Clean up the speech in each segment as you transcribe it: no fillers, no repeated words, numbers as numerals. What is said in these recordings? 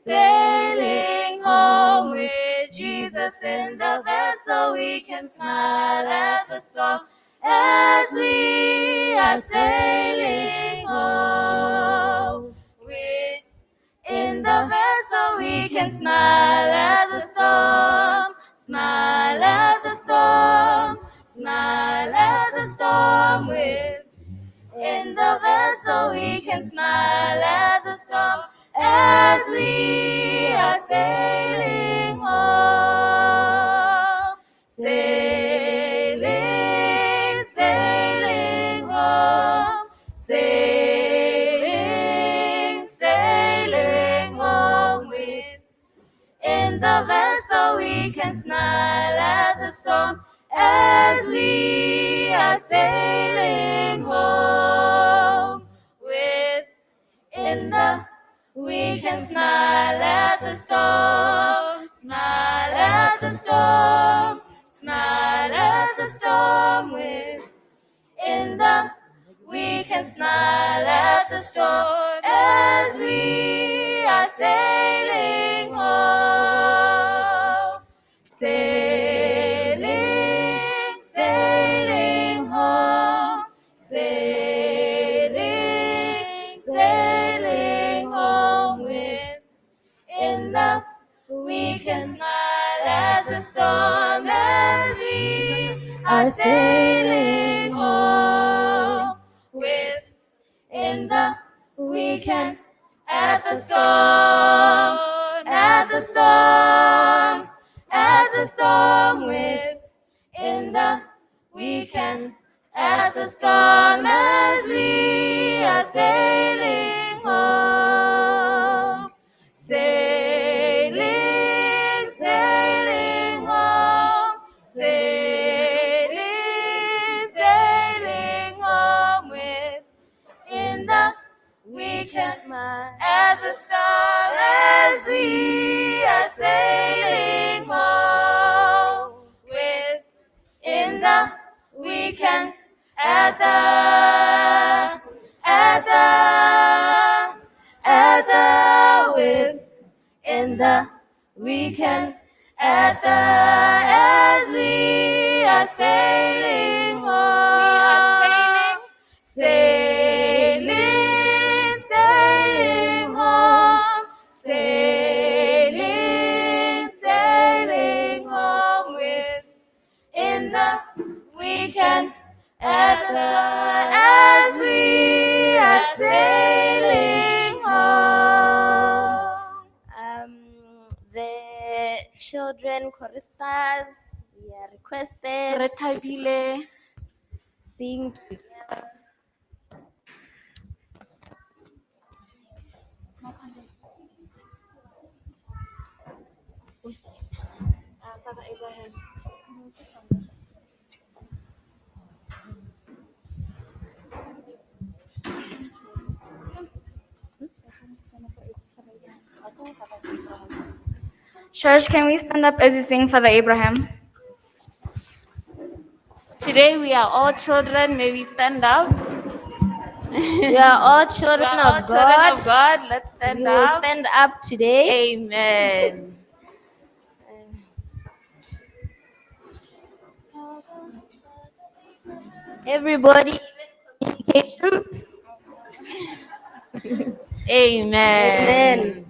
Sailing home with Jesus in the vessel, we can smile at the storm as we are sailing home. In the vessel, we can smile at the storm, smile at the storm, smile at the storm. In the vessel, we can smile at the storm as we are sailing home. Sailing, sailing home. Sailing, sailing home. In the vessel, we can smile at the storm as we are sailing home. We can smile at the storm, smile at the storm, smile at the storm. We can smile at the storm as we are sailing home. Sailing, sailing home. Sailing, sailing home. We can smile at the storm as we are sailing home. We can at the storm, at the storm, at the storm. We can at the storm as we are sailing home. Sailing, sailing home. Sailing, sailing home. We can smile at the storm as we are sailing home. We can at the weekend as we are sailing home. Sailing, sailing home. Sailing, sailing home. In the weekend at the start as we are sailing home. The children choristers, we are requested to sing together. Father Abraham. Church, can we stand up as we sing Father Abraham? Today we are all children. May we stand up? We are all children of God. Let's stand We will up. stand up today. Amen. Everybody, even communications. Amen. Amen.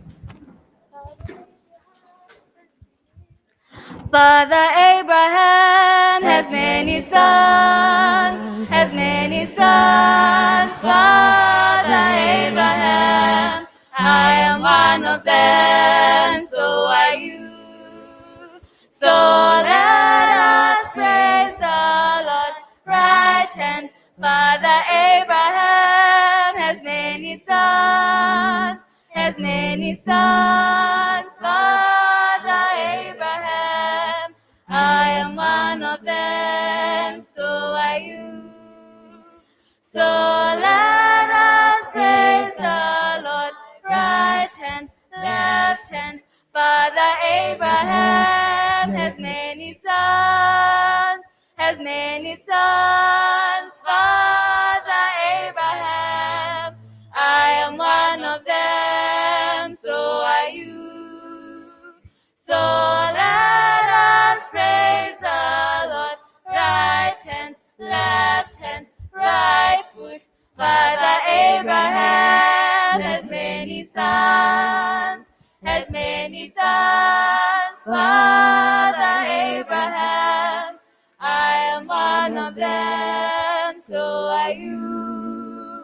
Father Abraham has many sons, has many sons. Father Abraham, I am one of them, so are you. So let us praise the Lord, right hand. Father Abraham has many sons, has many sons. Father Abraham, I am one of them, so are you. So let us praise the Lord, right hand, left hand. Father Abraham has many sons, has many sons. Father Abraham, I am one of them, so are you. praise the Lord. Right hand, left hand, right foot. Father Abraham has many sons, has many sons. Father Abraham, I am one of them, so are you.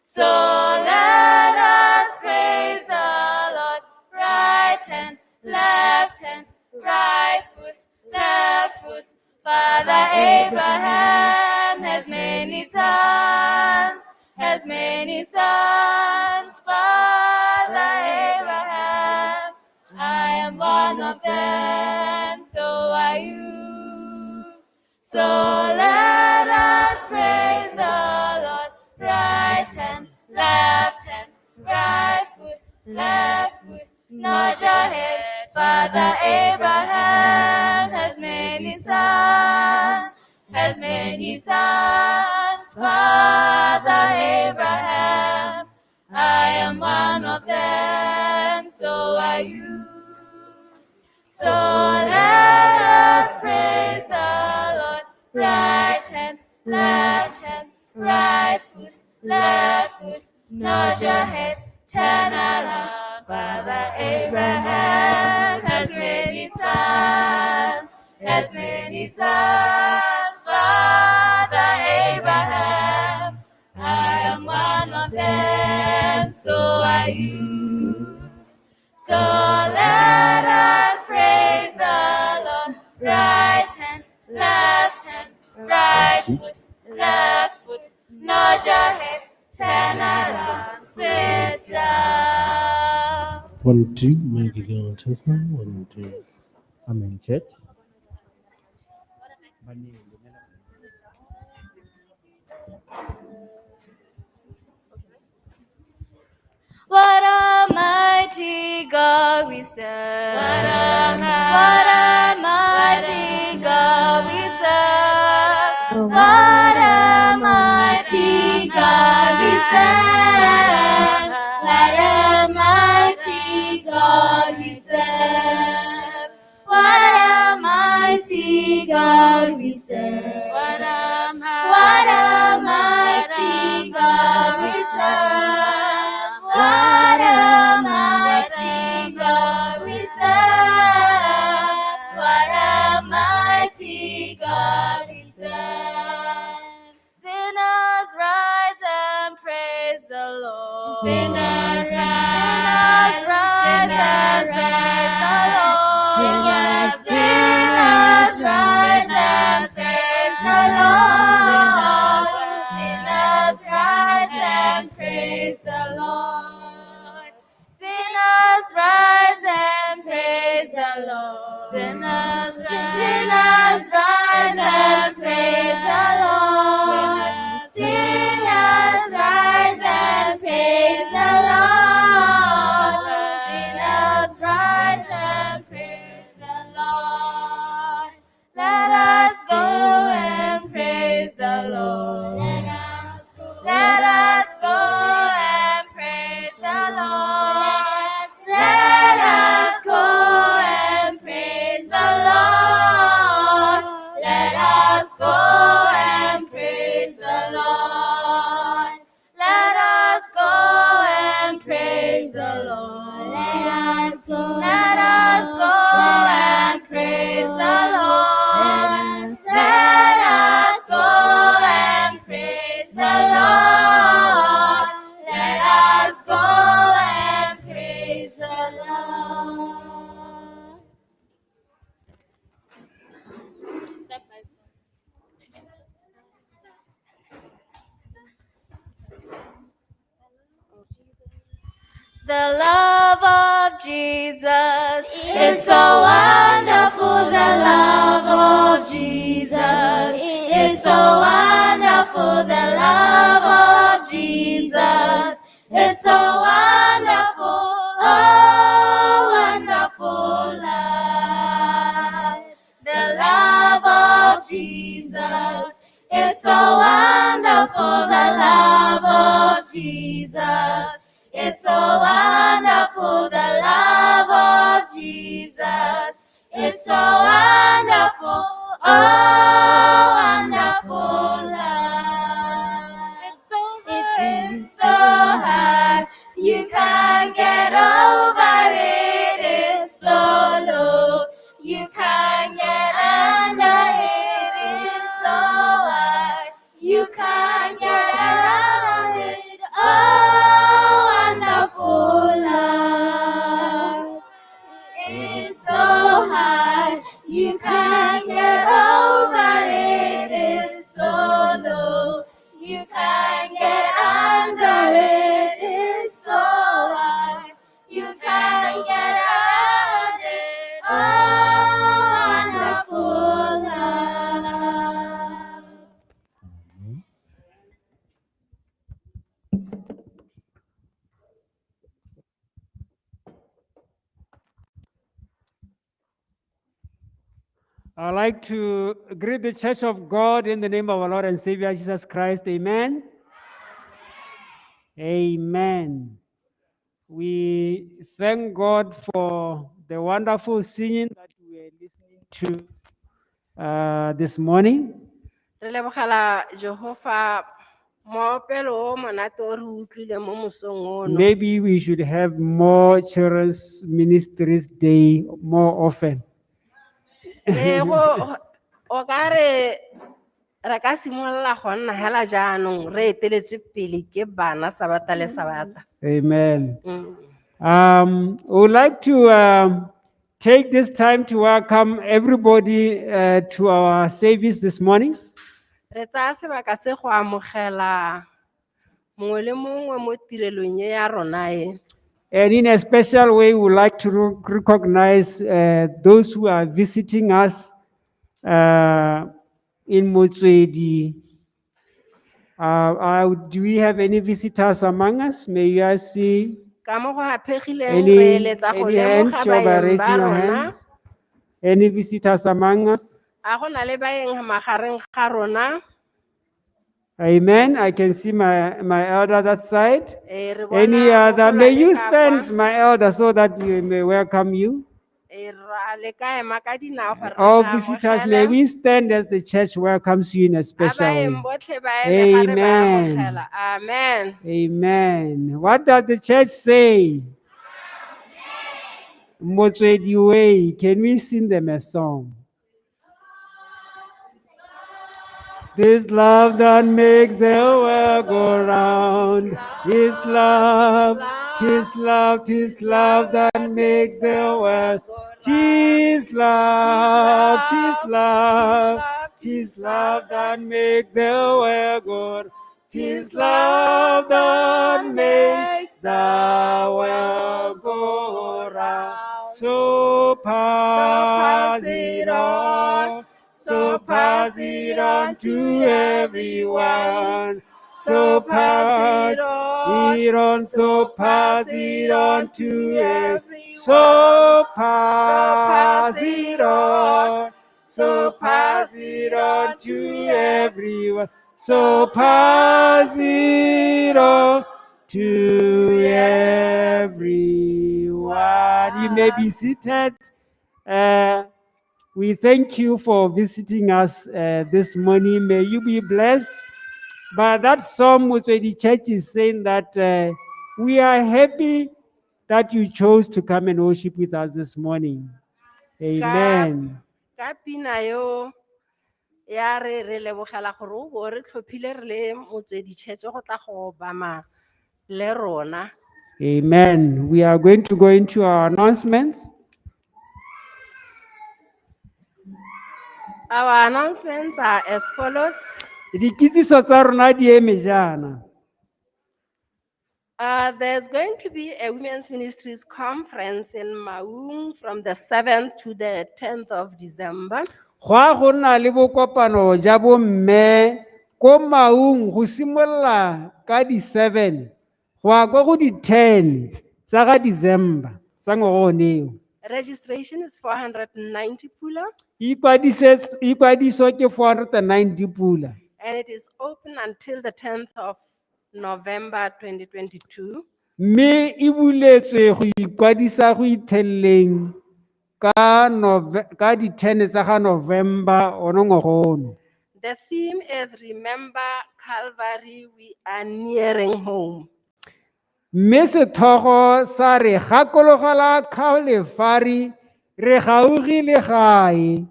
So let us praise the Lord. Right hand, left hand, right foot, left foot. Father Abraham has many sons, has many sons. Father Abraham, I am one of them, so are you. So let us praise the Lord. Right hand, left hand, right foot, left foot. Nod your head. Father Abraham has many sons, has many sons. Father Abraham, I am one of them, so are you. So let us praise the Lord. Right hand, left hand, right foot, left foot. Nod your head, turn around. Father Abraham has many sons, has many sons. Father Abraham, I am one of them, so are you. So let us praise the Lord. Right hand, left hand, right foot, left foot. Nod your head, turn around, sit down. 1, 2, make it go testimony. 1, 2. Amen, church. What a mighty God we serve. What a mighty God we serve. What a mighty God we serve. What a mighty God we serve. What a mighty God we serve. What a mighty God we serve. What a mighty God we serve. What a mighty God we serve. Sinners rise and praise the Lord. Sinners rise and praise the Lord. Sinners rise and praise the Lord. Sinners rise and praise the Lord. Sinners rise and praise the Lord. Sinners rise and praise the Lord. Sinners rise and praise the Lord. Sinners rise and praise the Lord. Let us go and praise the Lord. Let us go and praise the Lord. Let us go and praise the Lord. Let us go and praise the Lord. Let us go and praise the Lord. Let us go and praise the Lord. Let us go and praise the Lord. Let us go and praise the Lord. Step by step. The love of Jesus is so wonderful. The love of Jesus is so wonderful. The love of Jesus is so wonderful. Oh, wonderful love. The love of Jesus is so wonderful. The love of Jesus. It's so wonderful, the love of Jesus. It's so wonderful, oh wonderful love. It's so It's so hard, you can't get over it. It's so low, you can't get under it. It's so hard, you can't get around it. Oh, wonderful love. It's so hard, you can't get over it. It's so low, you can't get under it. It's so hard, you can't get around it. Oh, wonderful love. I'd like to greet the Church of God in the name of our Lord and Savior Jesus Christ. Amen. Amen. We thank God for the wonderful singing that we were listening to this morning. Re lebogela Jehova moopelo o monate o re utlwile mo mosong ono. Maybe we should have more children's ministries day more often. O ka re ka simolola go nna hela jaanong re eteletswe pele ke bana sabata le sabata. Amen. We would like to take this time to welcome everybody to our service this morning. Re tsaya sebaka se go amogela mongwe le mongwe mo tirelong e ya rona e. And in a special way, we would like to recognize those who are visiting us in Motswedi. Do we have any visitors among us? May I see Ka mo go hapegileng re eletsa go any hands? lemoga Show by baeng raising ba your rona. hand. Any visitors among us? A go na le baeng magareng ga rona. Amen. I can see my elder that side. Re Any bona other? mogolo May a le you ka stand, kwa. my elder, so that we may welcome you. Ra le ka ema ka dinao gore re All ba visitors, may amogele. we stand as the church welcomes you in a A special way. baeng botlhe ba eme ga re ba Amen. amogela. Amen. Amen. What does the church say? Motswedi way. Can we sing them a song? This love that makes the world go round. His love, tis love, tis love that makes the world. Tis love, tis love, tis love that makes the world go round. Tis love that makes the world go round. So pass it on. So pass it on to everyone. So pass it on. So pass it on to everyone. So pass it on. So pass it on to everyone. So pass it on to everyone. You may be seated. We thank you for visiting us this morning. May you be blessed. But that psalm with the church is saying that we are happy that you chose to come and worship with us this morning. Amen. Ka pina yo ya re lebogela gore o bo re tlhophile re le Motswedi Church go tla go obama le rona. Amen. We are going to go into our announcements. Our announcements are as follows. Dikitsiso tsa rona di eme jaana. There's going to be a Women's Ministries Conference in Maung from the 7th to the 10th of December. Go a go nna le bokopano ja bomme ko Maung go simolola ka di 7 go a kwa go di 10 tsa ga December tsa ngwaga oneo. Registration is 490 pula, Ikwadiso ke 490 pula. and it is open until the 10th of November 2022. Mme e buletswe go ikwadisa go itheleng ka di 10 tsa ga November ono ngogono. The theme is Remember Calvary, we are nearing home. Mme sethogo sa re gakologela Calvary re gaugile gae.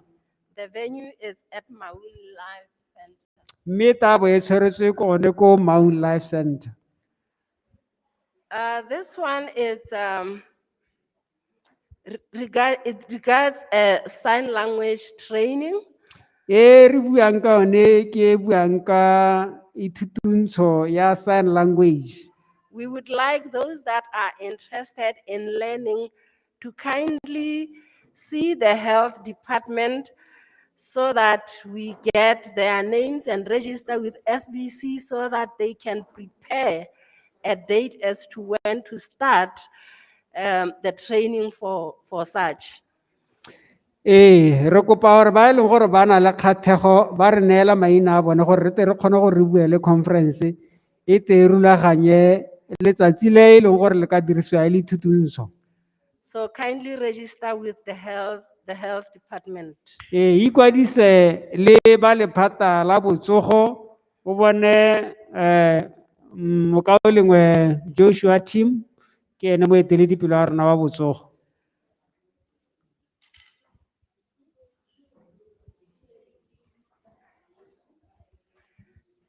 The venue is at Maun Life Center. Mme tabo e tshwaretswe gone ko Mount Life Center. This one is it regards sign language training. E re buang ka one ke e buang ka ithutuntsho ya sign language. We would like those that are interested in learning to kindly see the health department so that we get their names and register with SBC so that they can prepare a date as to when to start the training for such. Re kopa gore ba e leng gore ba na le kgatlhego ba re neela maina a bone gore re tle re kgone gore re bue le conference e te e rulaganye letsatsi le e leng gore le ka dirisiwa e le ithutuntsho. So kindly register with the health department. Ikwadise le ba lephata la botsogo o bone mokaolengwe Joshua team ke ene moeteledipele wa rona wa botsogo.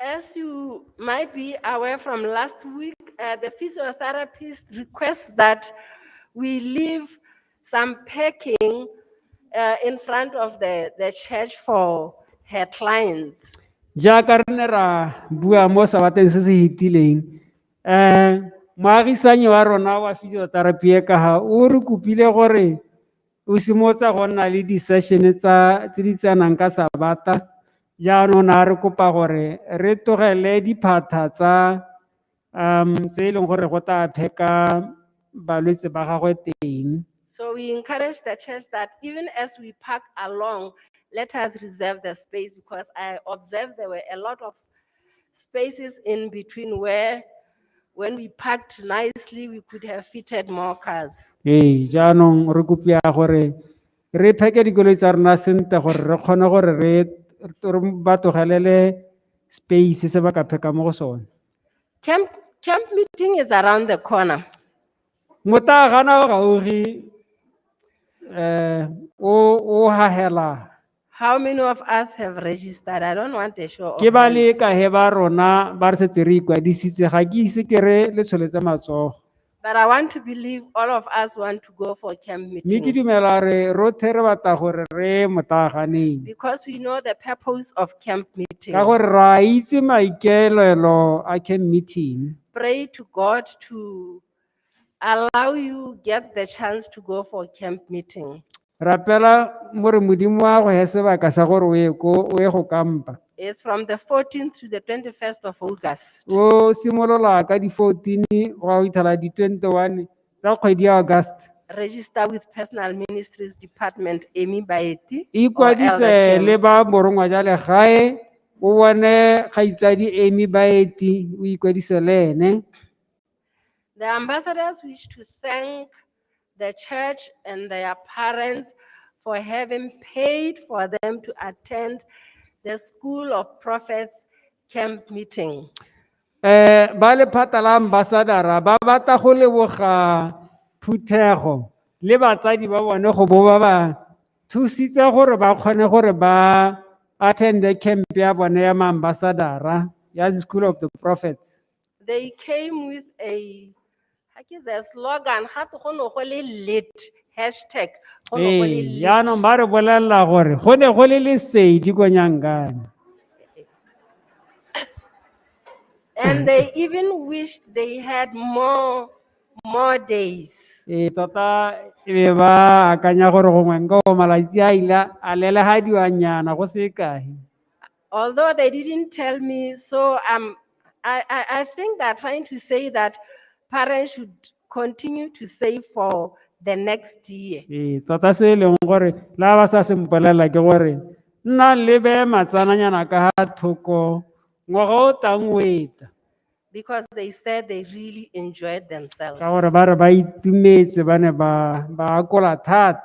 As you might be aware from last week, the physiotherapist requests that we leave some packing in front of the church for her clients. Jaaka re ne ra bua mo sabateng se se hitileng moagisanyi wa rona wa physiotherapy e ka ga o re kopile gore o simotsa go nna le di-session tse di tsenang ka Sabata jaanong a re kopa gore re tlogele diphata tse e leng gore go tla pheka balwetse ba gagwe teng. So we encourage the church that even as we park along, let us reserve the space, because I observed there were a lot of spaces in between where when we parked nicely, we could have fitted more cars. Jaanong re kopia gore re pheke dikoloi tsa rona sentle gore re kgone gore re ba tlogelele space se ba ka pheka mo go sone. Camp meeting is around the corner. Motagana o gaugi o hahela. How many of us have registered? I don't want a show of Ke ba le hands. ka he ba rona ba re setse re ikwadisitse ga ke ise ke re le tsholetse matsogo. But I want to believe all of us want to go for camp Mme ke meeting, dumela re rothe re batla gore re motaganeng because we know the purpose of camp meeting. ka gore ra itse maikaelelo a camp meeting. Pray to God to allow you get the chance to go for camp meeting. Rapela more modimo wa go he sebaka sa gore o ye go kampa. It's from the 14th to the 21st of August. O simolola ka di 14 go a fitlhela di 21 tsa kgwedi ya August. Register with Personal Ministries Department, Amy Baeti, or Ikwadise Elder le Tim. ba morongwa ja legae o bone kgaitsadi Amy Baeti o ikwadise le ene. The ambassadors wish to thank the church and their parents for having paid for them to attend the School of Prophets camp meeting. Ba lephata la ambassadora ba batla go leboga Phuthego le batsadi ba bone go bo ba thusitse gore ba kgone gore ba attend camp ya bone ya ambassadora ya School of the Prophets. They came with a slogan, lit, hashtag. Yaanong ba re bolelela gore go ne go le lesedi ko Nyangane. And they even wished they had more days. Tota e be ba akanya gore gongwe nka go malatsi a ile a lelehadiwanyana go se kae. Although they didn't tell me, so I think they're trying to say that parents should continue to save for the next year. Tota se e leng gore la ba sa se mpolelela ke gore nna le be matsananyana ka ga thoko ngwaga o tang o eta. Because they said they really enjoyed themselves. Ka gore ba re ba itumetse ba ne ba akola thata.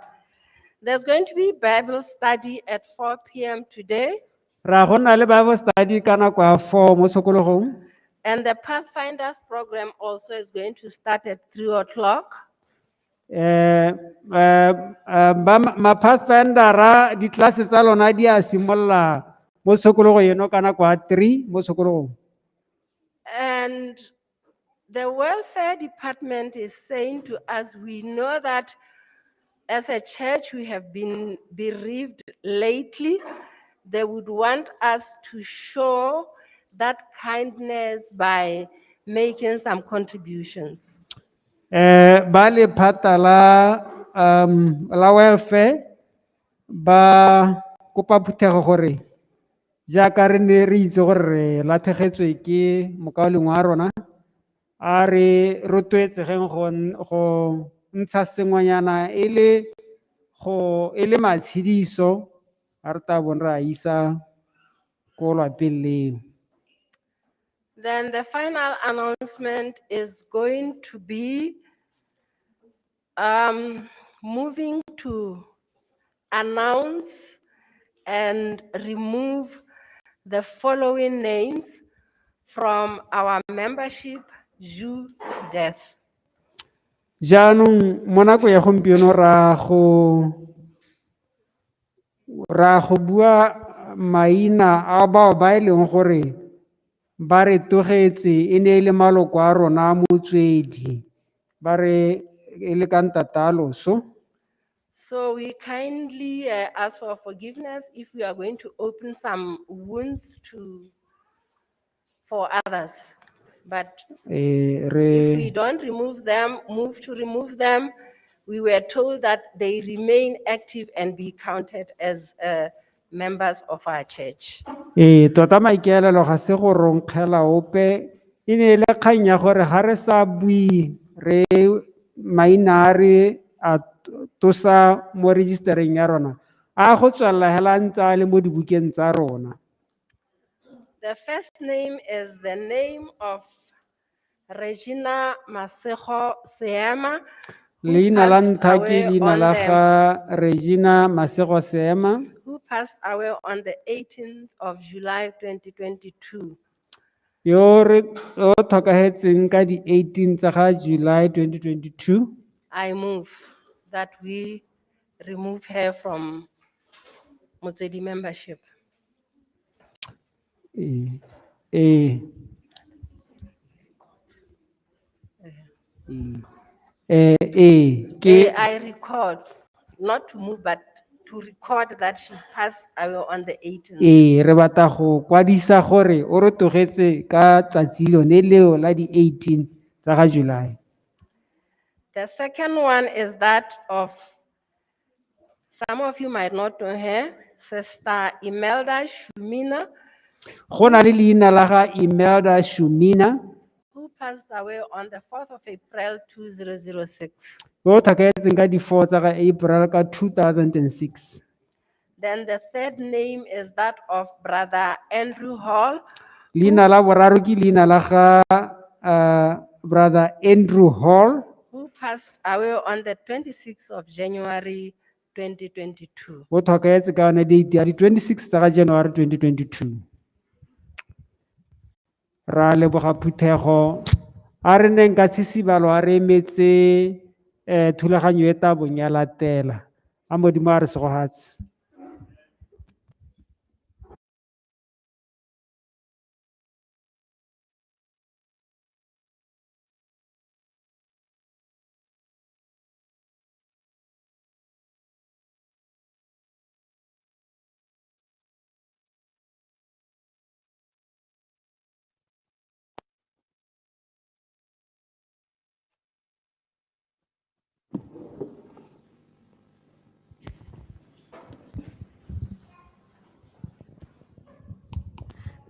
There's going to be Bible study at 4 p.m. today, Ra go nna le Bible study ka nako ya 4 mo sekologong. and the Pathfinders program also is going to start at 3 o'clock. Ma Pathfindera di klase tsa lona di a simolola mo sekologong eno ka nako ya 3 mo sekologong. And the welfare department is saying to us, we know that as a church we have been bereaved lately. They would want us to show that kindness by making some contributions. Ba lephata la welfare ba kopa phuthego gore jaaka re ne re itse gore re latlhegetswe ke mokaolengwe wa rona, a re rotloetsegeng go ntsha sengwenyana e le matshediso a re ta bone re a isa ko lapeng leo. Then the final announcement is going to be moving to announce and remove the following names from our membership due to death. Jaanong mo nako ya gompieno ra go bua maina a bao ba e leng gore ba re togetse e ne e le maloko a rona Motswedi ba re e le ka ntataloso. So we kindly ask for forgiveness if we are going to open some wounds for others. But if we don't move to remove them, we were told that they remain active and be counted as members of our church. Tota maikaelelo ga se go ronkgela ope, e ne e le kgang ya gore ga re sa bui re maina a re a tosa mo registereng ya rona a go tswelela hela ntse a le mo dibukeng tsa rona. The first name is the name of Regina Masego Seema, Leina la ntlha ke leina la ga Regina Masego Seema, who passed away on the 18th of July 2022. yo tlhokagetseng ka di 18 tsa ga July 2022. I move that we remove her from Motswedi membership. I record, not to move, but to record that she passed away on the 18th. Re batla go kwadisa gore o re togetse ka tsatsi lone leo la di 18 tsa ga July. The second one is that of, some of you might not know her, Sister Imelda Shumina, Go na le leina la ga Imelda Shumina, who passed away on the 4th of April 2006. yo tlhokagetseng ka di 4 tsa ga April ka 2006. Then the third name is that of Brother Andrew Hall, Leina la boraro ke leina la ga Brother Andrew Hall, who passed away on the 26th of January 2022. o tlhokagetse ka yone date ya di 26 tsa ga January 2022. Ra leboga phuthego a re neng ka tshesibalo a re emetse thulaganyo e tabong ya latela a modimo a re segogatse.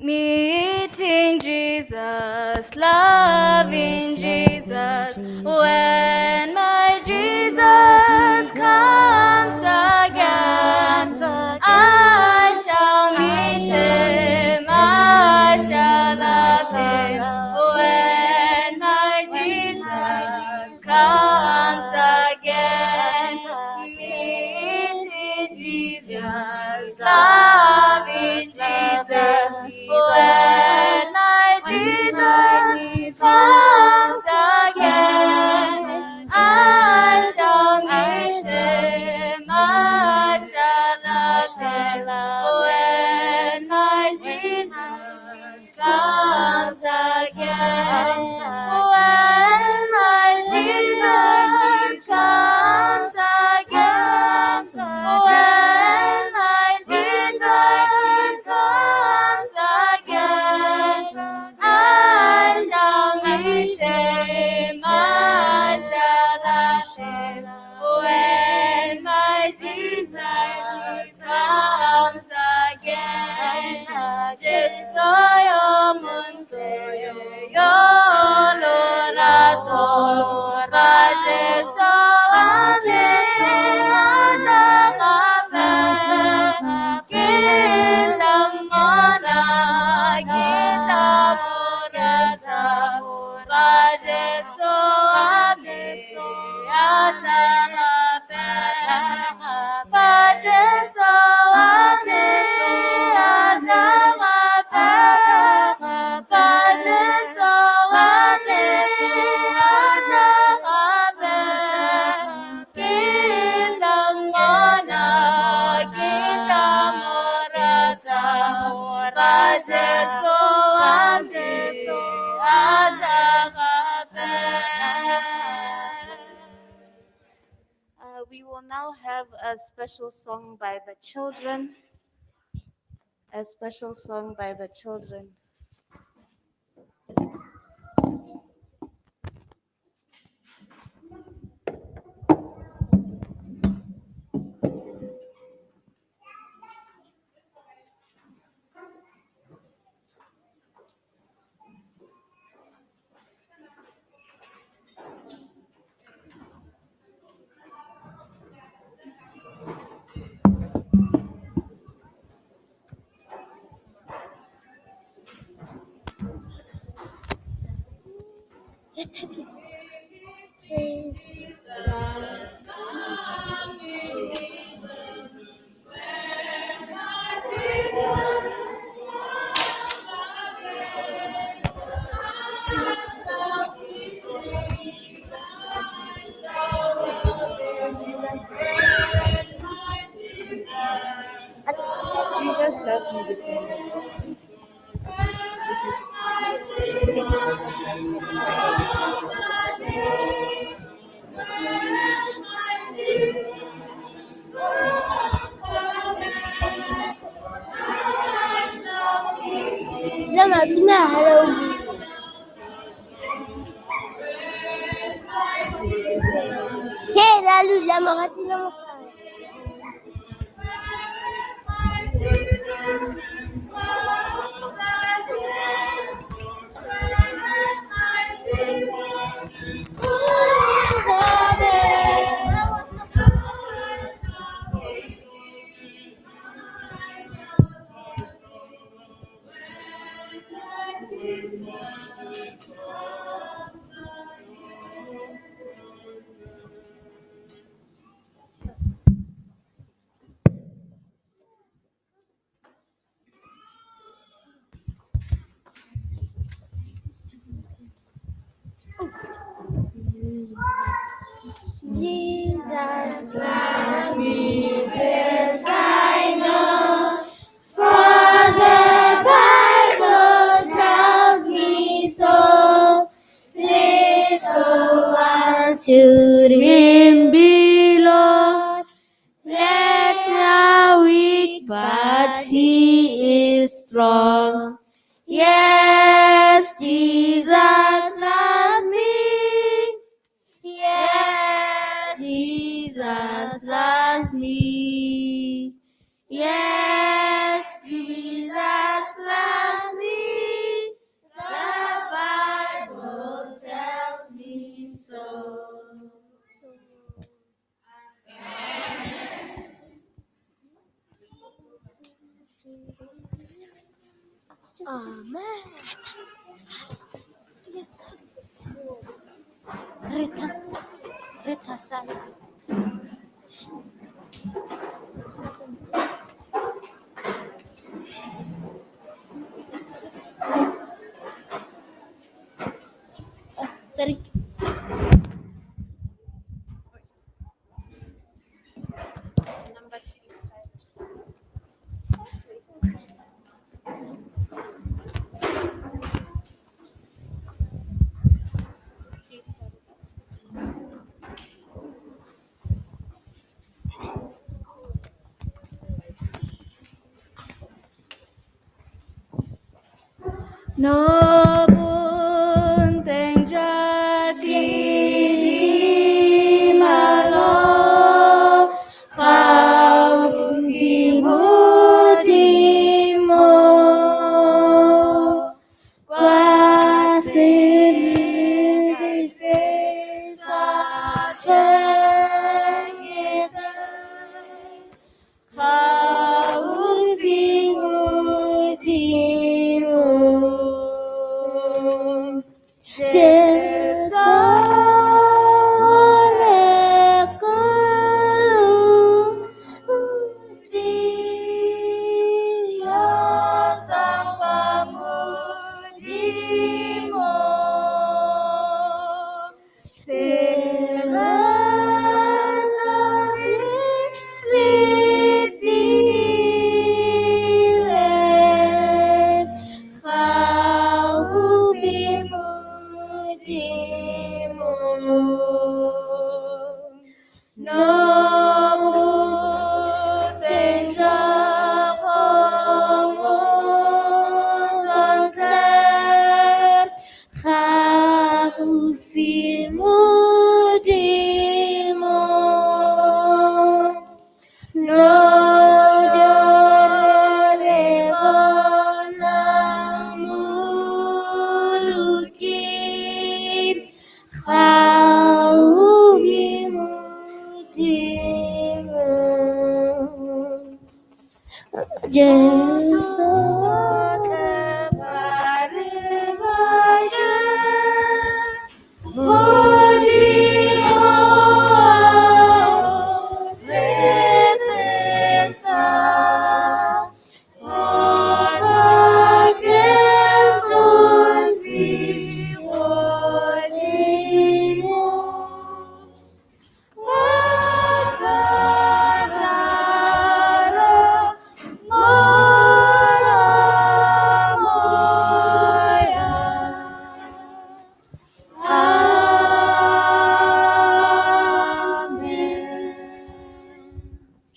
Meeting Jesus, loving Jesus, when my Jesus comes again, I shall meet him, I shall love him, when my Jesus comes again, meeting shame, I shall not shame. When my Jesus comes again, just soy monte, yo lo rato, We will now have a special song by the children. A special song by the children. Jesus loves me this morning. لما تما هلو هي لالو لما غتي لما Jesus loves me, this I know, for the Bible tells me so. Little ones should him belong, let weak, but he is strong. Yes, Jesus loves me. Yes, Jesus loves me. Yes, Jesus loves me. The Bible tells me so. Amen. Rita sana. Sorry. No bunteng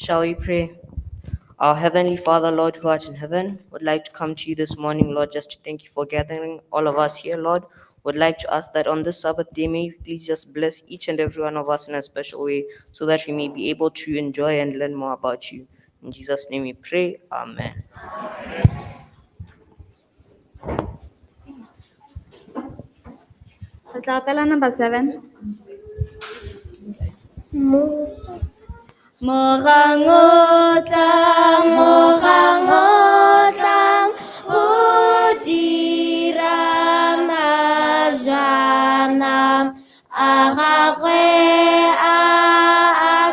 Shall we pray? Our Heavenly Father, Lord, who art in heaven, would like to come to you this morning, Lord, just to thank you for gathering all of us here, Lord. Would like to ask that on this Sabbath day, may you please just bless each and every one of us in a special way so that we may be able to enjoy and learn more about you. In Jesus' name we pray. Amen. Acapella number 7. Morang o tlang, go dira majana a gagwe a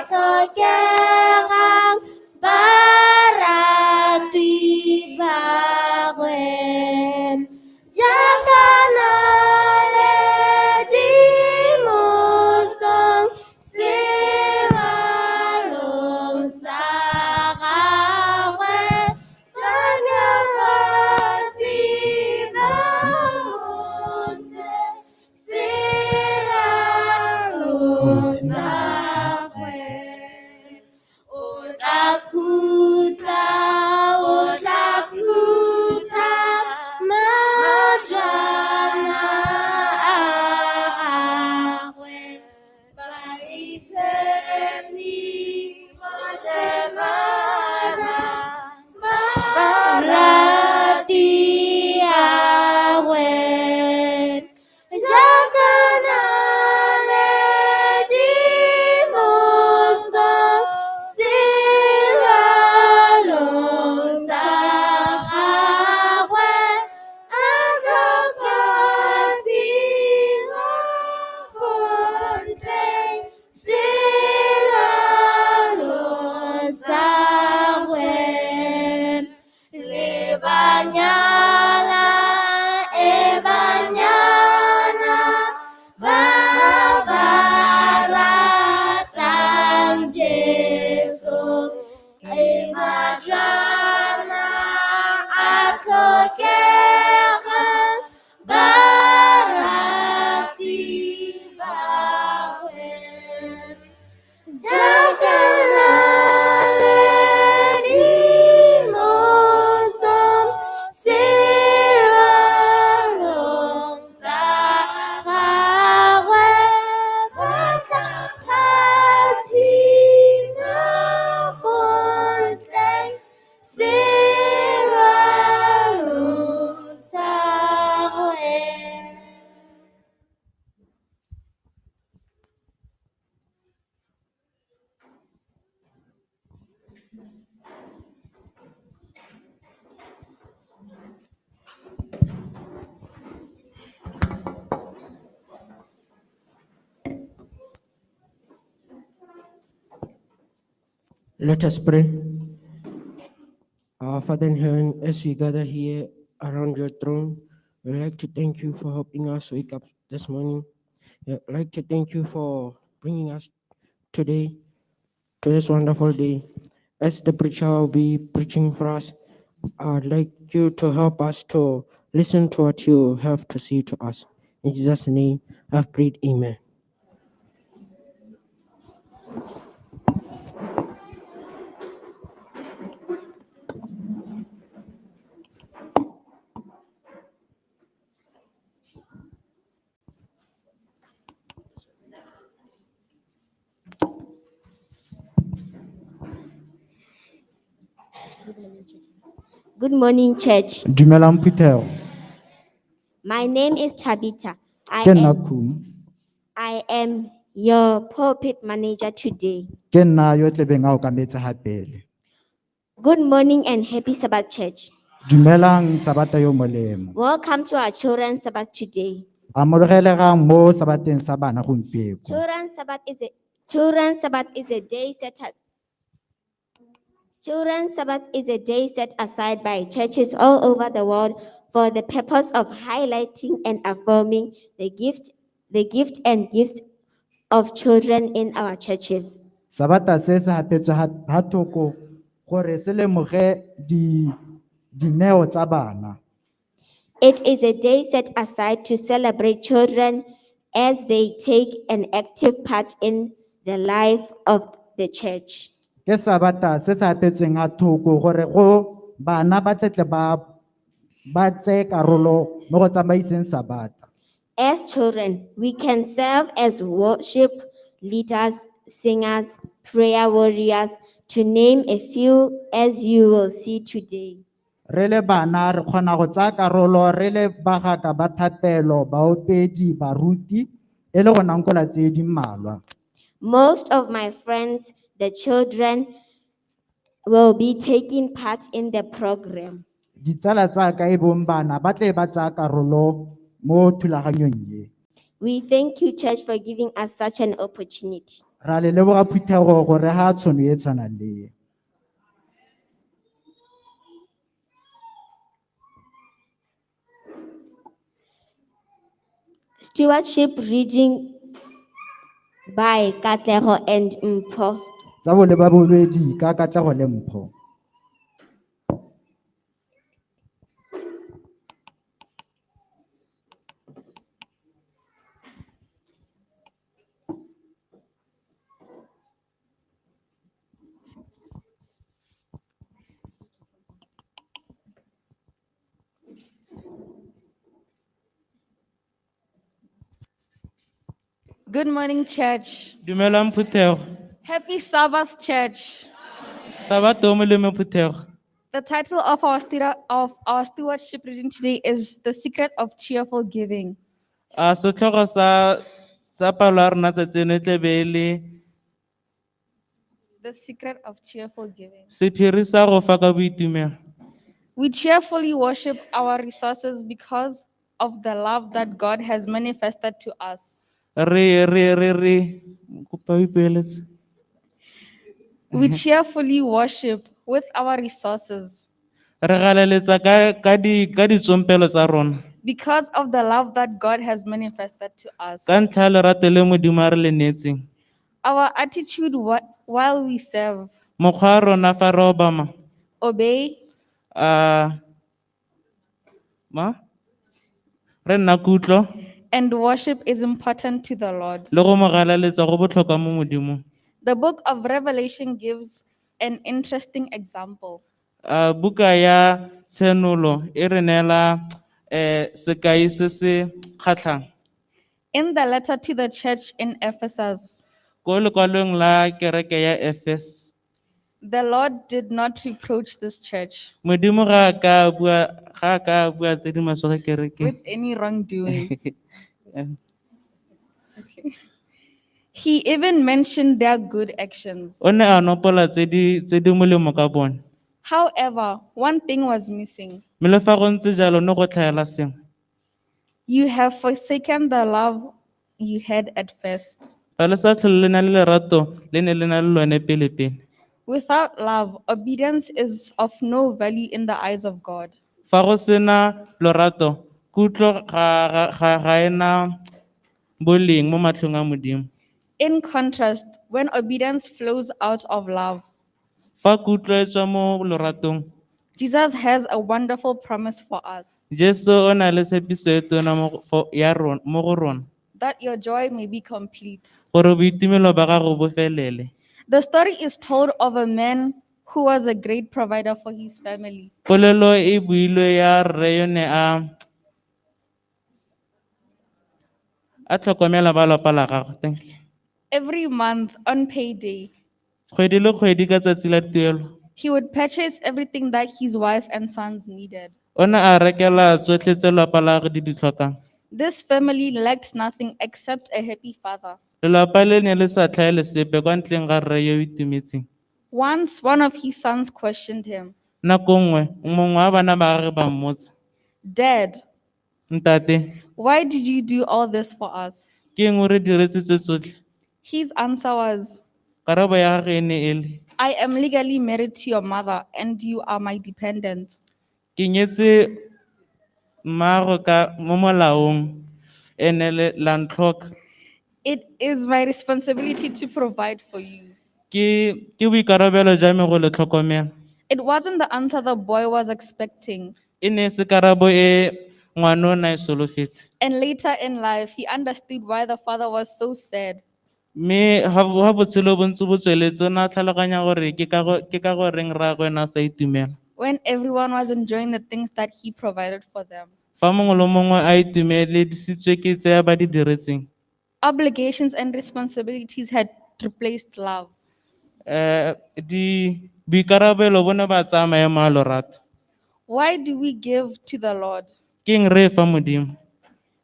tlhokegang baratwi bagwe jaaka naledi mosong sebalong sa gagwe jaaka batsiba moswe sebalong sa gagwe o tla phutha majana a gagwe baitshepi botemana barati agwe jaaka naledi mosong sebalong sa gagwe a tlhokatsila bontleng sebalong sa gagwe le banyana ba ba ratang Jesu ke majana a tlhokegang barati bagwe jaaka naledi mosong sebalong sa gagwe ba tla phatsima bontleng sebalong sa gagwe. Let us pray. Our Father in heaven, as we gather here around your throne, we'd like to thank you for helping us wake up this morning. We'd like to thank you for bringing us today to this wonderful day. As the preacher will be preaching for us, I'd like you to help us to listen to what you have to say to us. In Jesus' name, I've prayed. Amen. Good morning, church. Dumelang Phuthego. My name is Tabitha. Ke nna Khum. I am your pulpit manager today. Ke nna yo tlebeng a okametse ha pele. Good morning and happy Sabbath, church. Dumelang Sabata yo molemo. Welcome to our children's Sabbath today. Amogelegang mo Sabateng sa bana gompieno. Children's Sabbath is a day set as Children's Sabbath is a day set aside by churches all over the world for the purpose of highlighting and affirming the gift and gifts of children in our churches. Sabata se se hapetswe ha thoko gore se lemoge dineo tsa bana. It is a day set aside to celebrate children as they take an active part in the life of the church. Ke Sabata se se hapetsweng ha thoko gore go bana ba tletle ba tseye karolo mo go tsamaiseng Sabata. As children, we can serve as worship leaders, singers, prayer warriors, to name a few, as you will see today. Re le bana re kgona go tsaya karolo re le bagaka ba thapelo baopedi baruti e le go nankola tse di mmalwa. Most of my friends, the children, will be taking part in the program. Ditsala tsa ka e bong bana ba tle ba tsaya karolo mo thulaganyong ye. We thank you, church, for giving us such an opportunity. Ra le leboga Phuthego gore ha tshono e tshwanang le ye. Stewardship reading by Katlego and Mpho. Tsa bole ba bolwedi ka Katlego le Mpho. Good morning, church. Dumelang Phuthego. Happy Sabbath, church. Sabbath o molemo Phuthego. The title of our stewardship reading today is The Secret of Cheerful Giving. Setlhogo sa palo ya rona tsatseno e tle be le The Secret of Cheerful Giving. sephiri sa go fa ka boitumelo. We cheerfully worship our resources because of the love that God has manifested to us. Kopa o ipeeletse. We cheerfully worship with our resources Re galeletsa ka ditsompelo tsa rona. because of the love that God has manifested to us. Ka ntlha ya lerato le Modimo a re le neetseng. Our attitude while we serve, Mokgwa wa rona fa re obama. obey, Re nna kutlo and worship is important to the Lord. le go mo galeletsa go botlhokwa mo Modimong. The book of Revelation gives an interesting example. Buka ya tshenolo e re neela sekai se se kgatlhang. In the letter to the church in Ephesus, Ko lekwalong la kereke ya Efes. the Lord did not reproach this church Modimo ga ka bua tse di maswe ka kereke. with any wrongdoing. He even mentioned their good actions. O ne a nopola tse di molemo ka bone. However, one thing was missing. Mme le fa go ntse jalo ne go tlhaela sengwe. You have forsaken the love you had at first. Fa le sa tlhole le na le lerato le ne le na le lone pele. Without love, obedience is of no value in the eyes of God. Fa go sena lorato kutlo ga ena boleng mo matlhong a Modimo. In contrast, when obedience flows out of love, Fa kutlo e tswa mo loratong Jesus has a wonderful promise for us Jesu o na le tshepiso e tona mo go rona that your joy may be complete. gore boitumelo ba gago bo felele. The story is told of a man who was a great provider for his family. Polelo e builwe ya rre yo ne a tlhokomela ba lapa la gagwe. Thank you. Every month on payday, Kgwedi le kgwedi ka tsatsi la tuelo he would purchase everything that his wife and sons needed. o ne a rekela tsotlhe tse lapa la gagwe di tlhokang. This family lacked nothing except a happy father. Lelapa le ne le sa tlhaele sepe kwa ntleng ga rre yo o itumetseng. Once, one of his sons questioned him, Nako nngwe mongwe wa bana ba gagwe ba mmotsa, Dad, ntate why did you do all this for us? ke eng o re diretse tse tsotlhe? His answer was, Karabo ya gagwe e ne e le, I am legally married to your mother and you are my dependent. ke nyetse mmaagwe ka mo molaong ene la ntlhoka. It is my responsibility to provide for you. Ke boikarabelo jwa me go le tlhokomela. It wasn't the answer the boy was expecting. E ne e se karabo e ngwana o na e solofetse. And later in life, he understood why the father was so sad. Mme ha botshelo bo ntse bo tsweletse o ne a tlhaloganya gore ke ka goreng rraagwe ene a sa itumela. When everyone was enjoying the things that he provided for them. Fa mongwe le mongwe a itumeledisitswe ke tse ba di diretseng. Obligations and responsibilities had replaced love. Boikarabelo bo ne ba tsaya maemo a lorato. Why do we give to the Lord? Ke eng re e fa Modimo?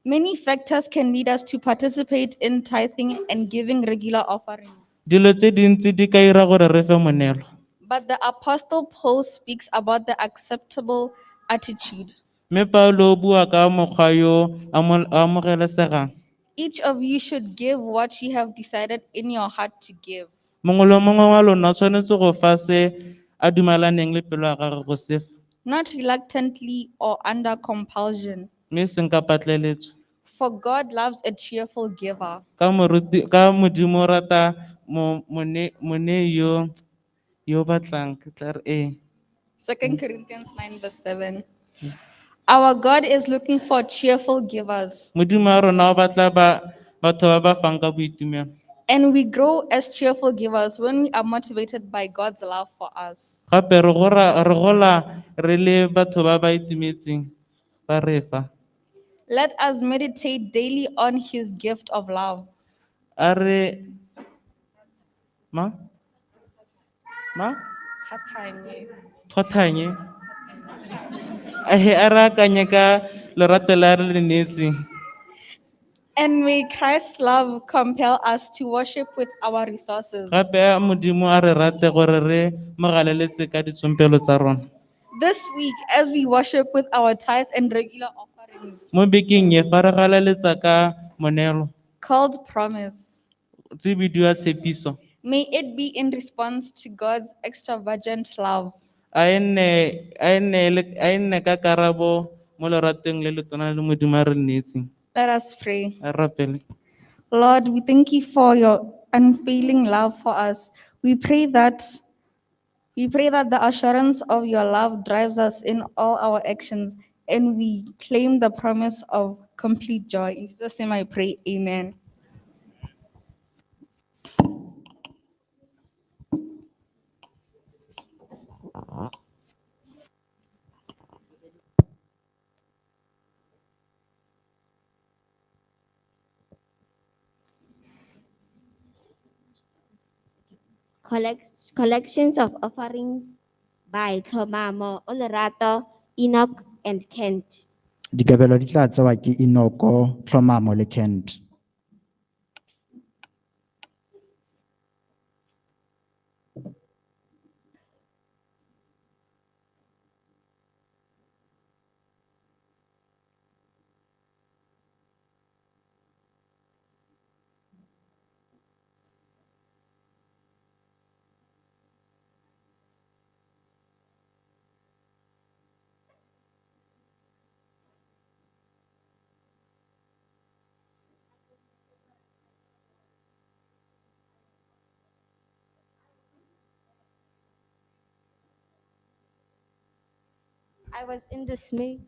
Many factors can lead us to participate in tithing and giving regular offerings. Dilo tse dintsi di ka ira gore re fe monelo. But the Apostle Paul speaks about the acceptable attitude. Mme Paulo o bua ka mokgwa yo amogelesegang. Each of you should give what you have decided in your heart to give. Mongwe le mongwe wa lona o tshwanetse go fa se a dumelaneng le pelo ya gagwe go se fa. Not reluctantly or under compulsion. Mme seng ka patleletso. For God loves a cheerful giver. Ka Modimo o rata mone yo batlang ke tla re 2 Corinthians 9 verse 7. Our God is looking for cheerful givers. Modimo a rona o batla batho ba ba fang ka boitumelo. And we grow as cheerful givers when we are motivated by God's love for us. Gape re gola re le batho ba ba itumetseng ba re fa. Let us meditate daily on his gift of love. A re ma phothanye a re akanye ka lerato la re le neetseng. And may Christ's love compel us to worship with our resources. Gape Modimo a re rate gore re mo galeletse ka ditsompelo tsa rona. This week, as we worship with our tithe and regular offerings, Mo bekeng e fa re galeletsa ka monelo called promise, tse bidiwa tshepiso. may it be in response to God's extravagant love. A e nne ka karabo mo leratong le le tona le Modimo a re neetseng. Let us pray. A rapele. Lord, we thank you for your unfailing love for us. We pray that the assurance of your love drives us in all our actions, and we claim the promise of complete joy. In Jesus' name I pray, amen. Collections of offerings by Tlhomamo, Olerato, Enoch, and Kent. Dikabelo di tla tsewa ke Inoko, Tlhomamo le Kent. I was in dismay.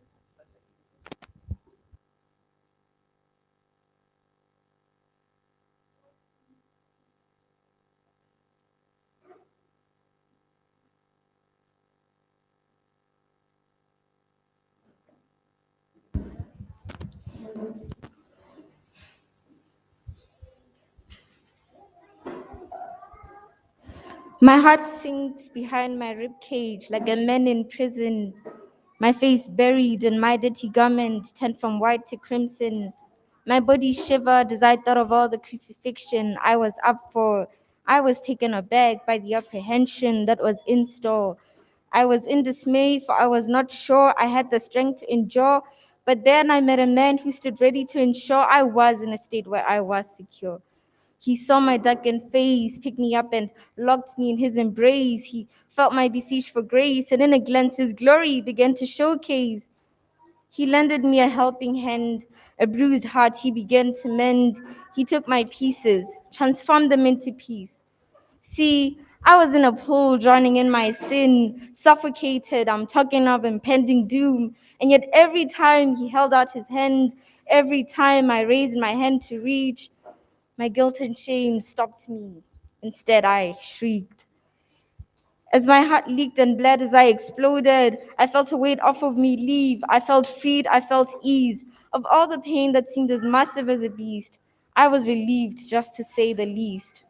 My heart sinks behind my rib cage like a man in prison. My face buried in my dirty garment, turned from white to crimson. My body shivered as I thought of all the crucifixion I was up for. I was taken aback by the apprehension that was in store. I was in dismay, for I was not sure I had the strength to endure. But then I met a man who stood ready to ensure I was in a state where I was secure. He saw my darkened face, picked me up and locked me in his embrace. He felt my beseech for grace, and in a glance his glory began to showcase. He lended me a helping hand, a bruised heart he began to mend. He took my pieces, transformed them into peace. See, I was in a pool drowning in my sin, suffocated. I'm talking of impending doom. And yet every time he held out his hand, every time I raised my hand to reach, my guilt and shame stopped me. Instead, I shrieked. As my heart leaked and bled as I exploded, I felt a weight off of me leave. I felt freed, I felt eased. Of all the pain that seemed as massive as a beast, I was relieved, just to say the least.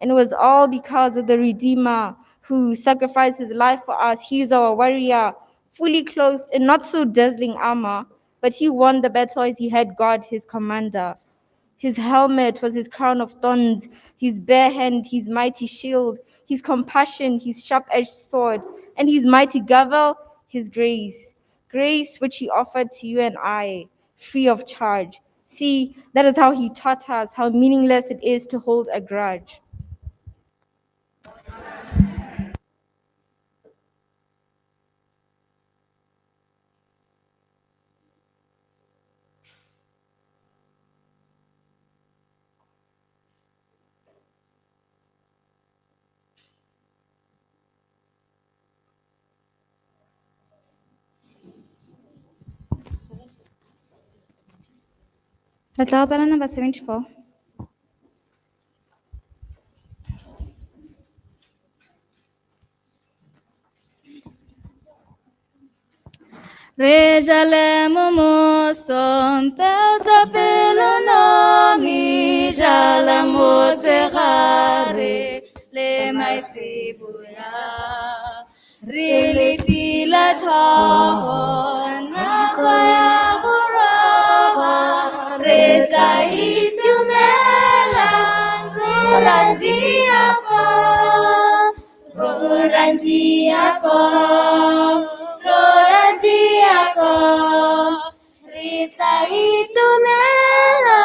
And it was all because of the Redeemer who sacrificed his life for us. He is our warrior, fully clothed in not so dazzling armor, but he won the battle as he had God, his commander. His helmet was his crown of thorns, his bare hand, his mighty shield, his compassion, his sharp-edged sword, and his mighty gavel, his grace. Grace which he offered to you and I, free of charge. See, that is how he taught us how meaningless it is to hold a grudge. Ratlaopela number 74. Rejale momo son pelta pelo mi jala motegare le maiti buya riliti la tho na koya burava reta itumelan Rorantiako, Rita itumela,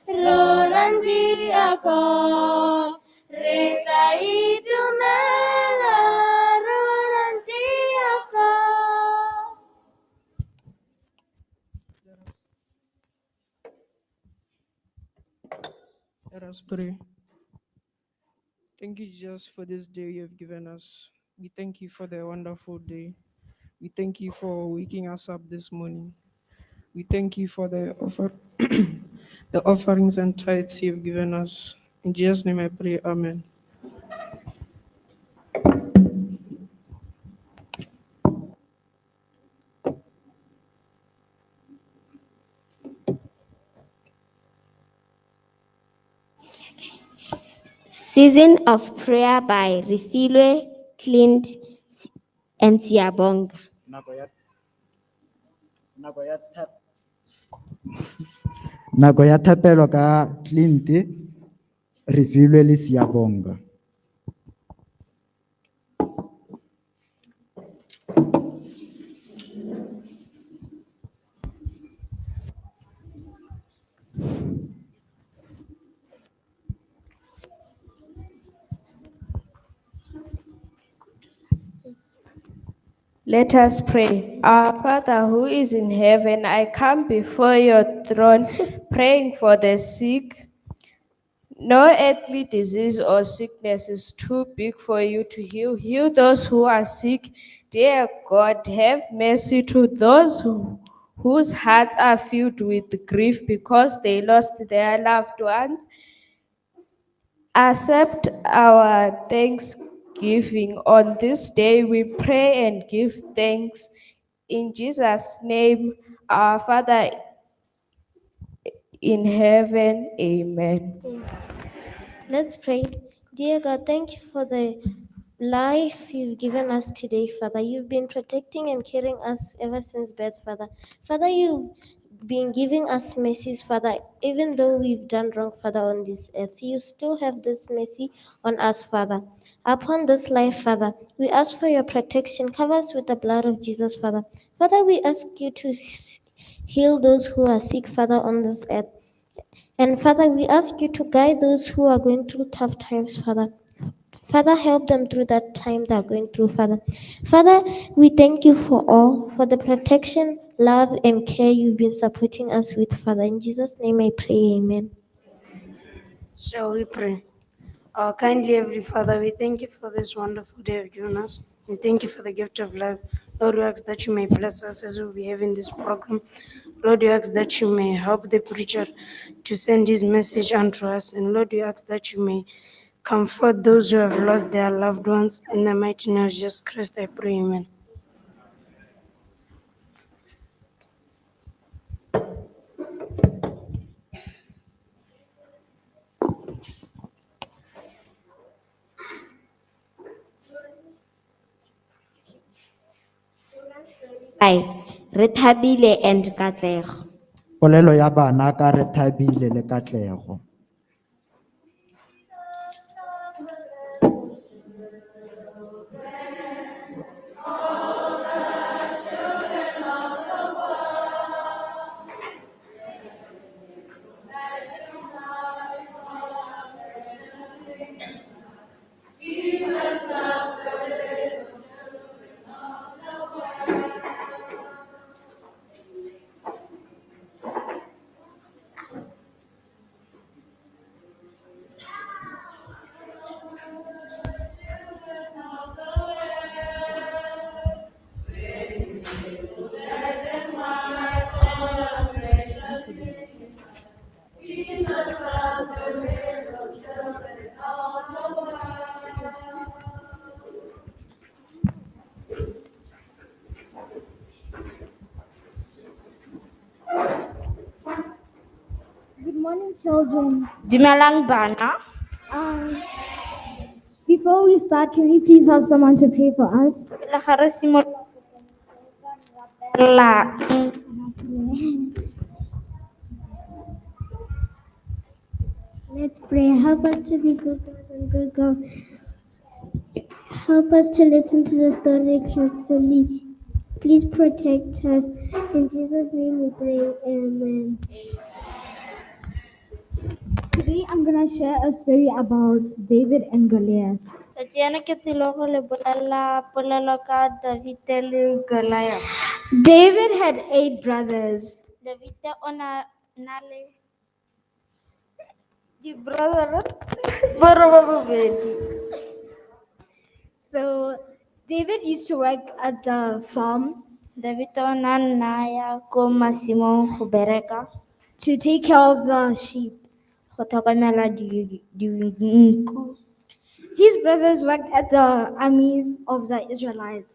Rorantiako, Rita itumela, Rorantiako. Let us pray. Thank you, Jesus, for this day you have given us. We thank you for the wonderful day. We thank you for waking us up this morning. We thank you for the the offerings and tithes you have given us. In Jesus' name I pray, amen. Season of Prayer by Refilwe, Clint, and Tiabonga. Nako ya thapelo ka Clint, Refilwe le Siabonga. Let us pray. Our Father who is in heaven, I come before your throne praying for the sick, No earthly disease or sickness is too big for you to heal. Heal those who are sick. Dear God, have mercy to those whose hearts are filled with grief because they lost their loved ones. Accept our thanksgiving on this day. We pray and give thanks in Jesus' name, our Father in heaven. Amen. Let's pray. Dear God, thank you for the life you've given us today, Father. You've been protecting and caring us ever since birth, Father. Father, you've been giving us mercies, Father. Even though we've done wrong, Father, on this earth, you still have this mercy on us, Father. Upon this life, Father, we ask for your protection. Cover us with the blood of Jesus, Father. Father, we ask you to heal those who are sick, Father, on this earth. And Father, we ask you to guide those who are going through tough times, Father. Father, help them through that time they're going through, Father. Father, we thank you for the protection, love, and care you've been supporting us with, Father. In Jesus' name I pray, amen. Shall we pray? Our kindly Heavenly Father, we thank you for this wonderful day you've given us. We thank you for the gift of life. Lord, we ask that you may bless us as we'll be having this program. Lord, we ask that you may help the preacher to send his message unto us. And Lord, we ask that you may comfort those who have lost their loved ones. In the mighty name of Jesus Christ, I pray, amen. By Rethabile and Katlego. Polelo ya bana ka Rethabile le Katlego. Good morning, children. Dumelang bana. Before we start, can we please have someone to pray for us? Let's pray. Help us to be good God and good God. Help us to listen to the story carefully. Please protect us. In Jesus' name we pray. Amen. Today I'm going to share a story about David and Goliath. David had 8 brothers. So David used to work at the farm to take care of the sheep. His brothers worked at the armies of the Israelites.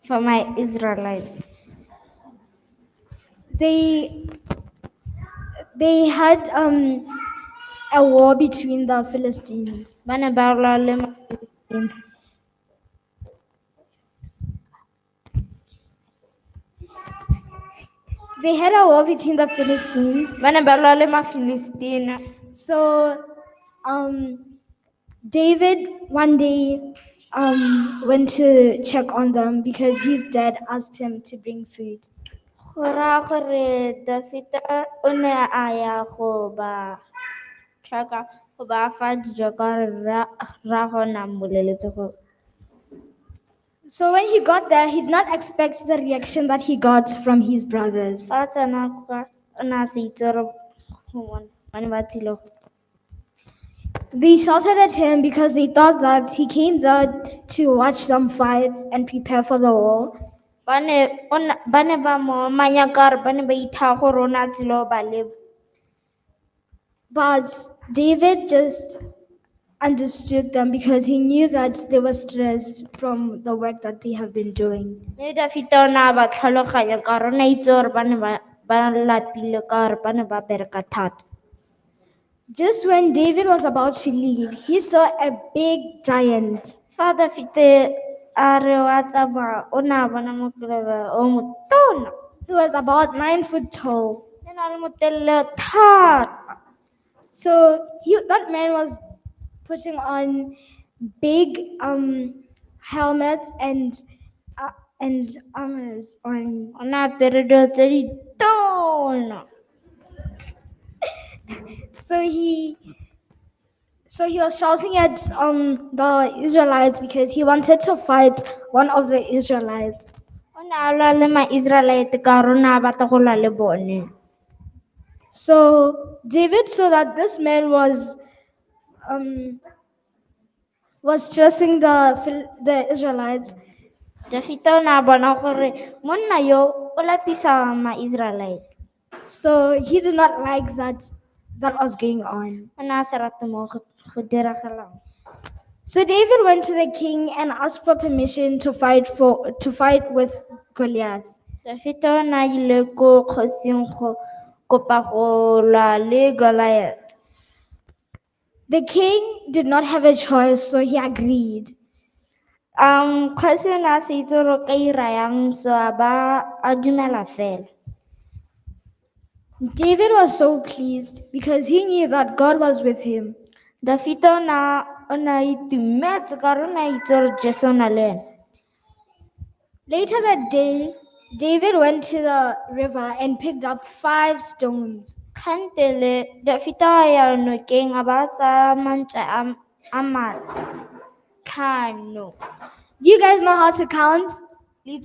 For my Israelite. They had a war between the Philistines. They had a war between the Philistines. So David one day went to check on them because his dad asked him to bring food. So when he got there, he did not expect the reaction that he got from his brothers. They shouted at him because they thought that he came there to watch them fight and prepare for the war. But David just understood them because he knew that they were stressed from the work that they have been doing. Just when David was about to leave, he saw a big giant. Father Fite he was about 9 foot tall. So that man was putting on big helmets and armors on. So he was shouting at the Israelites because he wanted to fight one of the Israelites. So David saw that this man was stressing the Israelites. So he did not like that was going on. So David went to the king and asked for permission to fight with Goliath. The king did not have a choice, so he agreed. David was so pleased because he knew that God was with him. Later that day, David went to the river and picked up 5 stones. Do you guys know how to count? Do you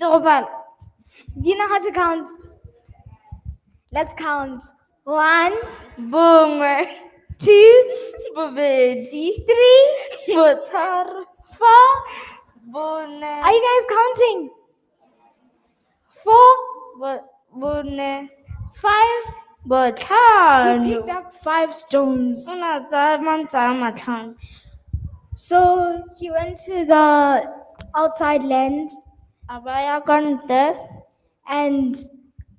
know how to count? Let's count. 1, boomer. 2, bobedi. 3, motor. 4, bone. Are you guys counting? 4, bone. 5, botan. He picked up 5 stones. So he went to the outside land and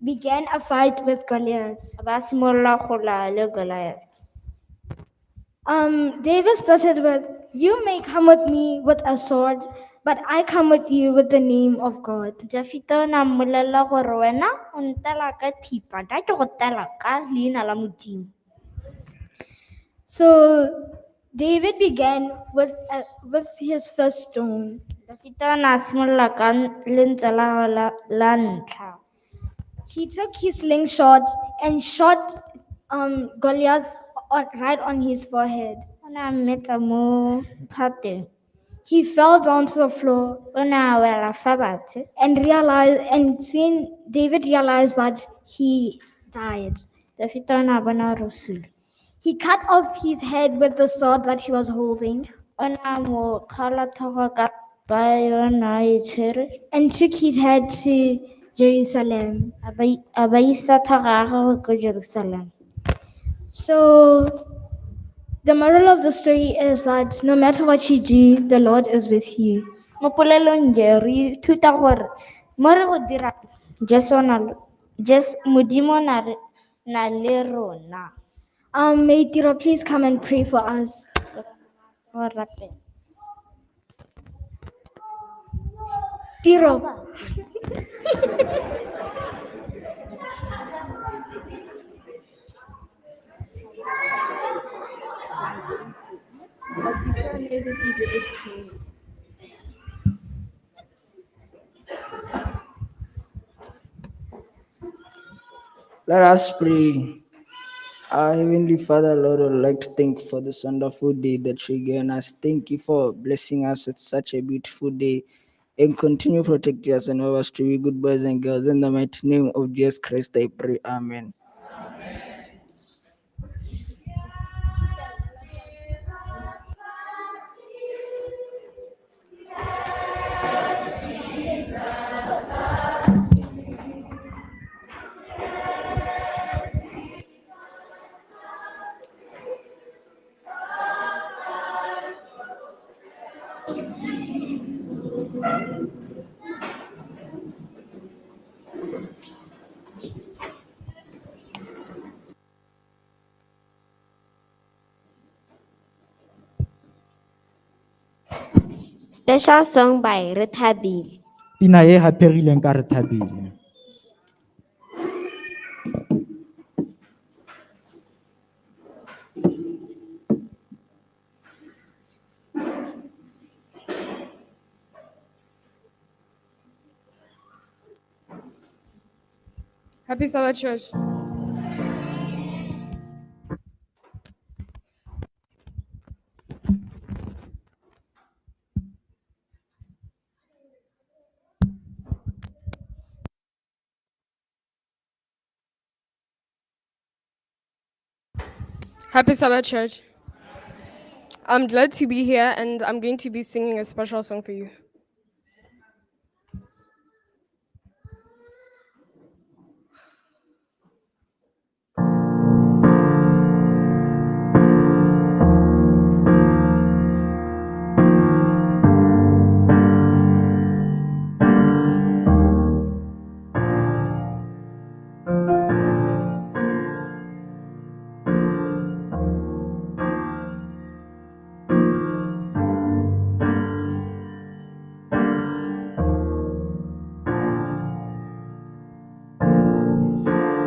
began a fight with Goliath. David started with, "You may come with me with a sword, but I come with you with the name of God." So David began with his first stone. He took his slingshot and shot Goliath right on his forehead. He fell down to the floor and soon David realized that he died. He cut off his head with the sword that he was holding and took his head to Jerusalem. So the moral of the story is that no matter what you do, the Lord is with you. May Tiro please come and pray for us. Tiro. Let us pray. Our Heavenly Father, Lord, I would like to thank you for this wonderful day that you given us. Thank you for blessing us with such a beautiful day. and continue protecting us and help us to be good boys and girls. In the mighty name of Jesus Christ, I pray. Amen. Special song by Rethabil. Pina e haperileng ka re thabile. Happy Sabbath, church. Happy Sabbath, church. I'm glad to be here, and I'm going to be singing a special song for you.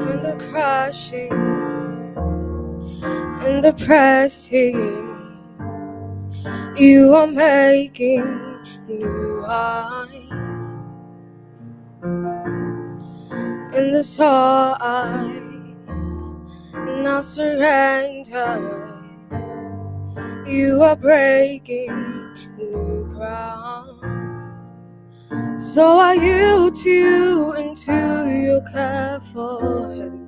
And the crashing and the pressing, you are making new wine. And the soul I now surrender, you are breaking new ground. So I yield to you and to your careful hand.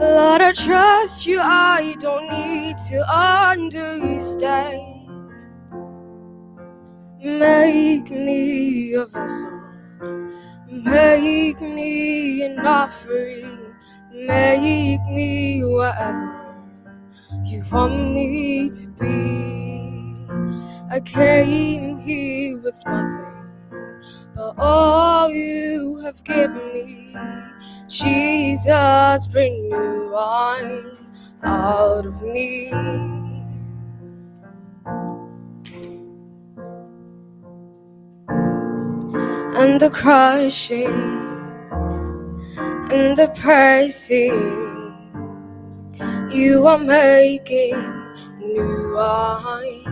Lord, I trust you, I don't need to understand. Make me a vessel, make me an offering, make me whatever you want me to be. I came here with nothing, but all you have given me. Jesus, bring new wine out of me. And the crushing and the pricing, you are making new wine.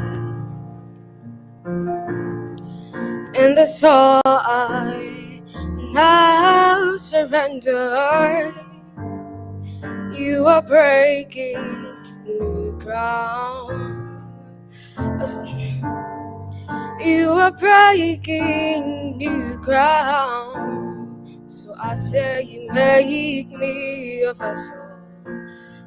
And the soul I now surrender, you are breaking new ground. You are breaking new ground. So I say, you make me a vessel,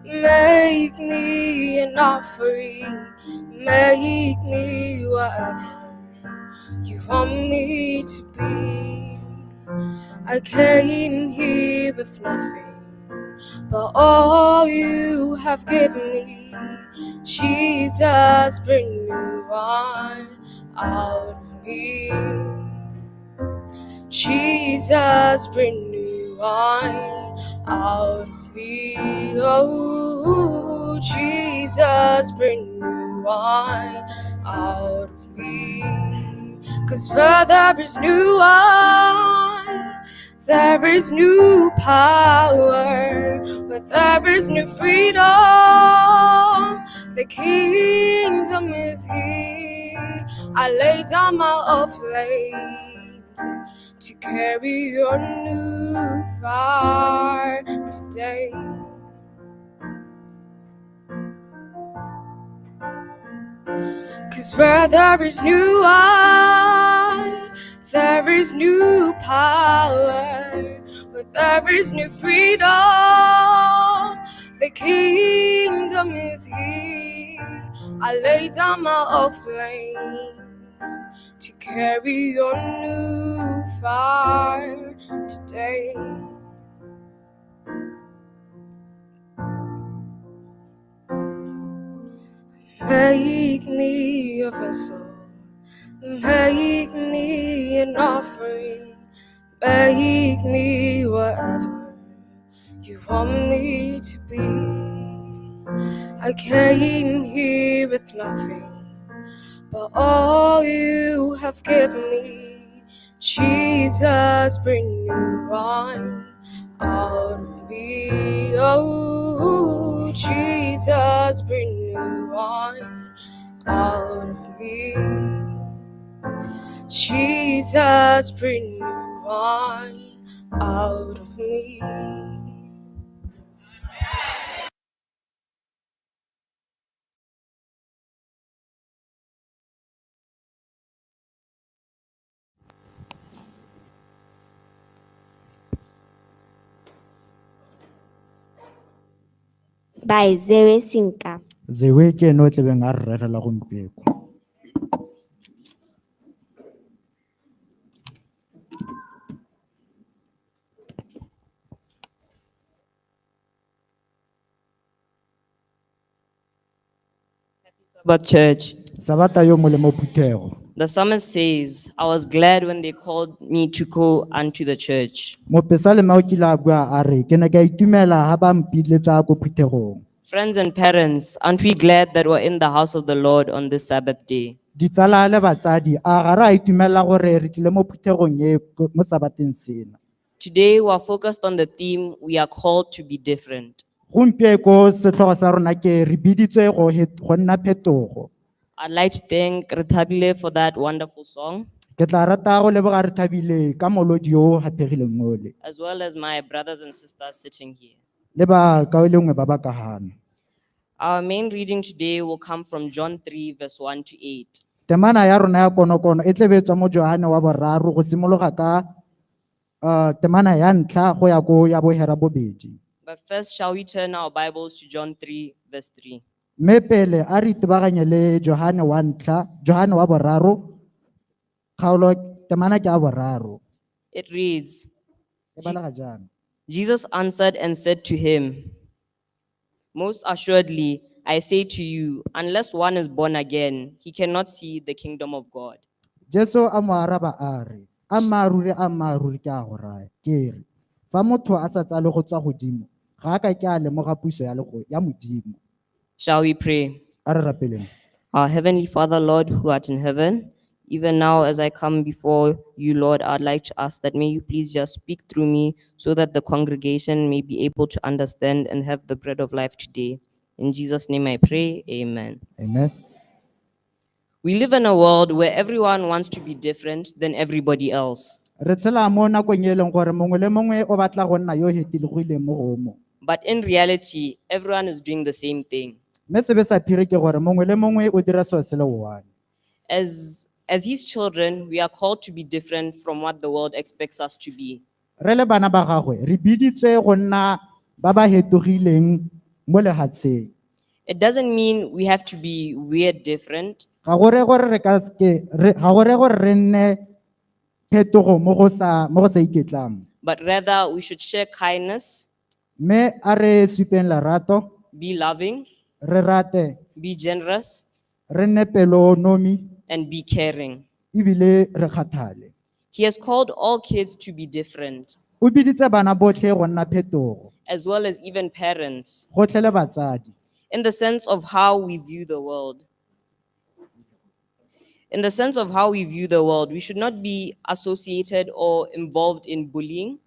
make me an offering, make me whatever you want me to be. I came here with nothing, but all you have given me. Jesus, bring new wine out of me. Jesus, bring new wine out of me. Oh, Jesus, bring new wine out of me. 'Cause where there is new wine, there is new power. Where there is new freedom, the kingdom is here. I lay down my old flames to carry your new fire today. Cause where there is new wine, there is new power, where there is new freedom. The kingdom is here. I lay down my old flames to carry your new fire today. Make me a vessel, make me an offering, make me whatever you want me to be. I came here with nothing but all you have given me. Jesus, bring new wine out of me. Oh, Jesus, bring new wine out of me. Jesus, bring new wine out of me. by Zewe Sinka. Zewe ke eno o tlebeng a re rerela gompieko. But church, Sabata yo molemo phuthego. the psalmist says, I was glad when they called me to go unto the church. Mopesa le mao kile a bua a re ke ne ka itumela ha ba mpitletsa ko phuthegong. Friends and parents, aren't we glad that we're in the house of the Lord on this Sabbath day? Ditsala le batsadi a ga re a itumela gore re tlile mo phuthegong e mo sabateng sena. Today, we're focused on the theme, we are called to be different. Gompieko setlhogo sa rona ke re biditswe go nna phetogo. I'd like to thank Retabile for that wonderful song, Ke tla rata go leboga re thabile ka molodi yo o hapegileng ole. as well as my brothers and sisters sitting here. Le ba ka le ngwe ba ba ka hana. Our main reading today will come from John 3, verse 1 to 8. Temana ya rona ya konokono e tlebe tswa mo Johane wa boraro go simologa ka temana ya ntlha go ya go ya bohera bobedi. But first, shall we turn our Bibles to John 3, verse 3? Me pele a re itebaganye le Johane wa ntlha, Johane wa boraro, kgaolo temana ke a boraro. It reads, E balaga jana. Jesus answered and said to him, most assuredly, I say to you, unless one is born again, he cannot see the kingdom of God. Jesu a mo araba a re, a maruri ke a go raya, ke re, fa motho a sa tsale go tswa godimo, ga a ka ke a lemoga puso ya modimo. Shall we pray? A re rapeleng. Our Heavenly Father, Lord, who art in heaven, even now as I come before you, Lord, I'd like to ask that may you please just speak through me so that the congregation may be able to understand and have the bread of life today. In Jesus' name I pray, amen. Amen. We live in a world where everyone wants to be different than everybody else. Re tshela mo nakong e leng gore mongwe le mongwe o batla go nna yo hetilogileng mo go mo. But in reality, everyone is doing the same thing. Me sebe sa phiri ke gore mongwe le mongwe o dira seo se le one. As his children, we are called to be different from what the world expects us to be. Re le bana ba gagwe re biditswe go nna ba ba hetogileng mo lehatsheng. It doesn't mean we have to be weird different. Ga gore gore re ka se ga gore gore re nne phetogo mo go sa iketlang. But rather, we should share kindness, Me a re supeng lerato, be loving, re rate, be generous, re nne pelonomi, and be caring. ebile re kgathale. He has called all kids to be different, O biditse bana botlhe go nna phetogo, as well as even parents, gotlhe le batsadi. in the sense of how we view the world. In the sense of how we view the world, we should not be associated or involved in bullying.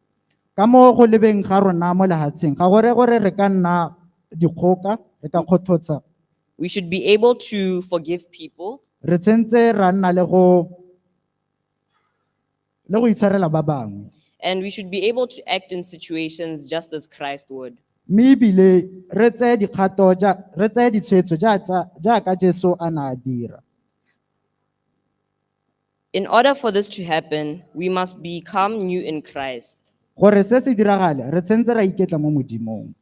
Ka mo go lebeng ga rona mo lehatsheng ga gore gore re ka nna dikgoka, re ka kgothotsa. We should be able to forgive people. Re tsentse ra nna le go itshwarela ba bangwe. And we should be able to act in situations just as Christ would. Me ebile re tseye dikgato re tseye ditshwetso jaaka Jesu a na a dira. In order for this to happen, we must become new in Christ. gore se se diragale re tshwanetse ra iketla mo modimong.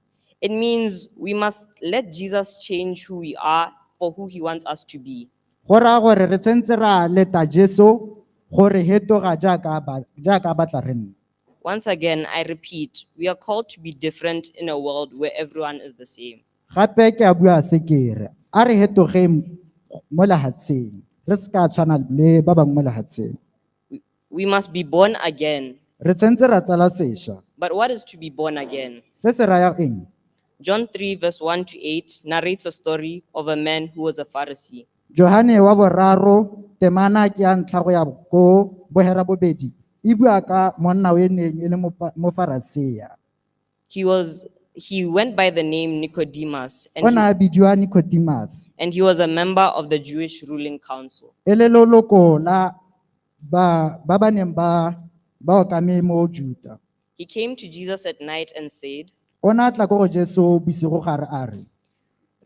It means we must let Jesus change who we are for who he wants us to be. Go raya gore re tshwanetse ra leta Jesu gore hetoga jaaka a batla re nne. Once again, I repeat, we are called to be different in a world where everyone is the same. Gape ke a bua se ke re a re hetogeng mo lehatsheng re se ka tshwana le ba bangwe mo lehatsheng. We must be born again. Re tshwanetse ra tsala sešwa. But what is to be born again? Se se raya eng? John 3, verse 1 to 8 narrates a story of a man who was a Pharisee. Johane wa boraro temana ke ya ntlha go ya ko bohera bobedi e bua ka monna o eneng e le Mofarisea. He went by the name Nicodemus, O na bidiwa Nicodemus. and he was a member of the Jewish ruling council. E le loloko la ba neng ba okame mo Juda. He came to Jesus at night and said, O na tla ko go Jesu bosigo gare a re,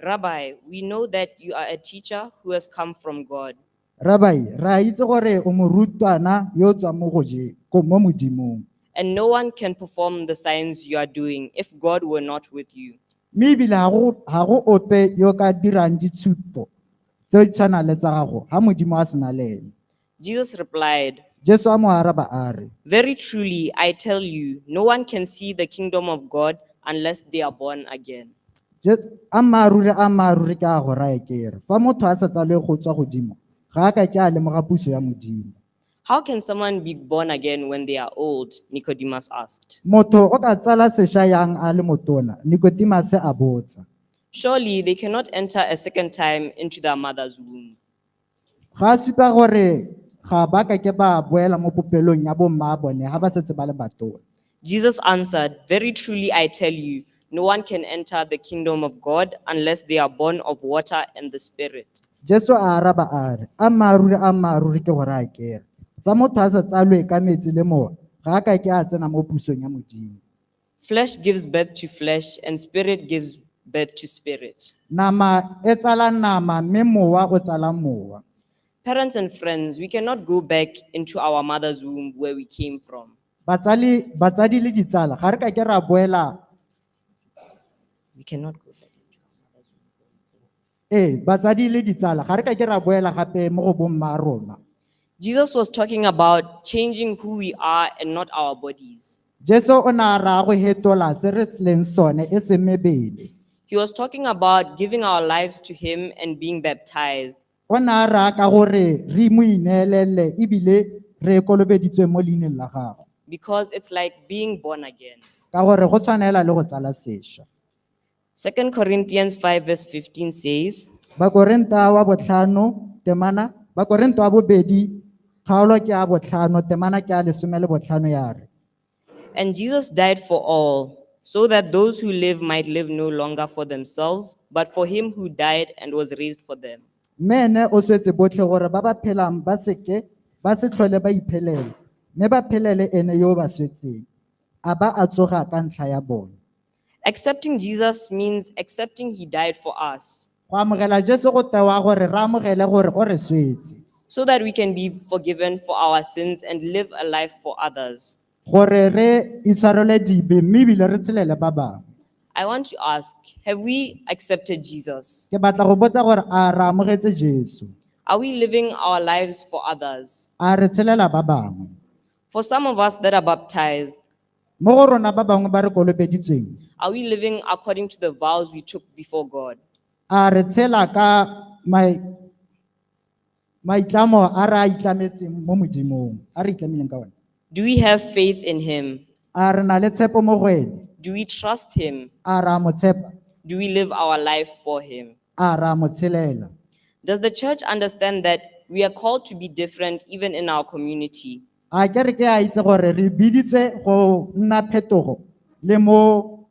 Rabbi, we know that you are a teacher who has come from God. Rabbi, ra itse gore o morutwana yo o tswang mo modimong. And no one can perform the signs you are doing if God were not with you. Mme ebile ga go ope yo ka dirang ditshupo tse di tshwanang le tsa gago ha modimo a sena le ene. Jesus replied, Jesu a mo araba a re, Very truly, I tell you, no one can see the kingdom of God unless they are born again. a mmaruri ke a go raya ke re fa motho a sa tsalwe go tswa godimo ga a ka ke a lemoga puso ya modimo. How can someone be born again when they are old? Nicodemus asked. Motho o ka tsala sešwa yang a le motona? Nicodemus a botsa. Surely they cannot enter a second time into their mother's womb. Ga supa gore ga ba ka ke ba boela mo popelong ya bomma bone ha ba setse ba le batona. Jesus answered, Very truly I tell you, no one can enter the kingdom of God unless they are born of water and the Spirit. Jesu a araba a re, a mmaruri ke go raya ke re fa motho a sa tsalwe ka metsi le mowa ga a ka ke a tsena mo pusong ya modimo. Flesh gives birth to flesh, and spirit gives birth to spirit. Nama e tsala nama mme mowa o tsala mowa. Parents and friends, we cannot go back into our mother's womb where we came from. Batsadi le ditsala ga re ka ke ra boela. We cannot go back. Batsadi le ditsala ga re ka ke ra boela gape mo go bomma rona. Jesus was talking about changing who we are and not our bodies. Jesu o na ra go hetola se re leng sone e se mebele. He was talking about giving our lives to him and being baptized. O na ra ka gore re mo ineelele ebile re kolobeditswe mo leineng la gago. Because it's like being born again. Ka gore go tshwanela le go tsala sešwa. 2 Corinthians 5 verse 15 says, Bakorinta wa botlhano temana Bakorinta wa bobedi kgaolo ke a botlhano temana ke a 15 ya re. And Jesus died for all, so that those who live might live no longer for themselves, but for him who died and was raised for them. Mene o swetse botlhe gore ba ba phelang ba se tlhole ba iphelela mme ba phelele ene yo ba swetseng a ba a tsoga ka ntlha ya bone. Accepting Jesus means accepting he died for us, Go amogela Jesu go tewa gore re amogele gore o re swetse so that we can be forgiven for our sins and live a life for others. gore re itshwarele dibe mme ebile re tshelele ba bangwe. I want to ask, have we accepted Jesus? Ke batla go botsa gore a re amogetse Jesu? Are we living our lives for others? A re tshelela ba bangwe? For some of us that are baptized, Mo go rona ba bangwe ba re kolobeditsweng, are we living according to the vows we took before God? a re tshela ka maitlamo a re a itlametseng mo modimong a re itlamileng ka one? Do we have faith in him? A re na le tshepo mo go ene? Do we trust him? A re a mo tshepa? Do we live our life for him? A re a mo tshelela? Does the church understand that we are called to be different even in our community? A ke re ke a itse gore re biditswe go nna phetogo le mo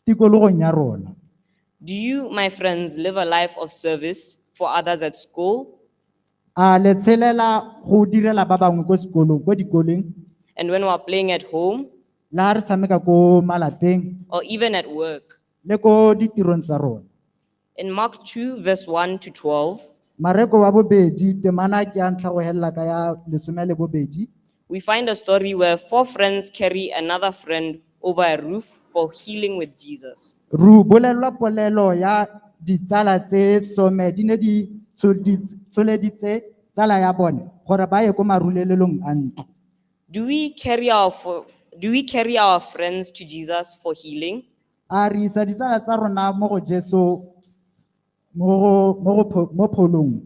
tikologong ya rona. Do you, my friends, live a life of service for others at school? A le tshelela go direla ba bangwe ko sekolong ko dikoleng And when we are playing at home? la re tshameka ko malapeng Or even at work? le ko ditirong tsa rona? In Mark 2 verse 1 to 12, Mareko wa bobedi temana ke a ntlha go hella ka ya lesome le bobedi. we find a story where 4 friends carry another friend over a roof for healing with Jesus. Ru bolelwa polelo ya ditsala tse some di ne di tsholeditse tsala ya bone gore ba ye ko marulelelong a ntlo. Do we carry our friends to Jesus for healing? A re isa ditsala tsa rona mo go Jesu mo pholong,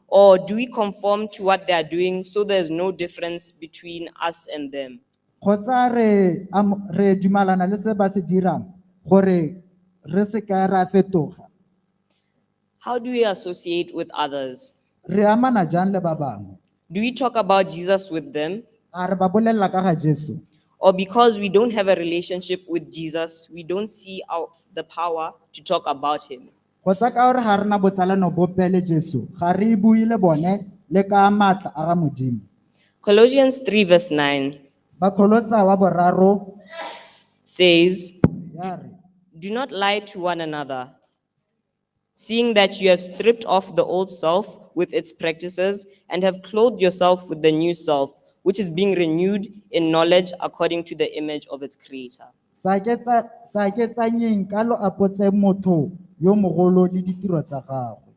Or do we conform to what they are doing so there's no difference between us and them? kgotsa re dumalana le se ba se dirang gore re se ka ra fetoga. How do we associate with others? Re amana jang le ba bangwe? Do we talk about Jesus with them? A re ba bolella ka ga Jesu? Or because we don't have a relationship with Jesus, we don't see the power to talk about him? Kgotsa ka gore ga rena botsalano bope le Jesu, ga re bue le bone le ka maatla a ga Modimo. Colossians 3 verse 9 Bakolosa wa boraro says, ya re, do not lie to one another, seeing that you have stripped off the old self with its practices and have clothed yourself with the new self, which is being renewed in knowledge according to the image of its creator. sa ke tsanyeng ka lo apotse motho yo mogolo le ditiro tsa gagwe.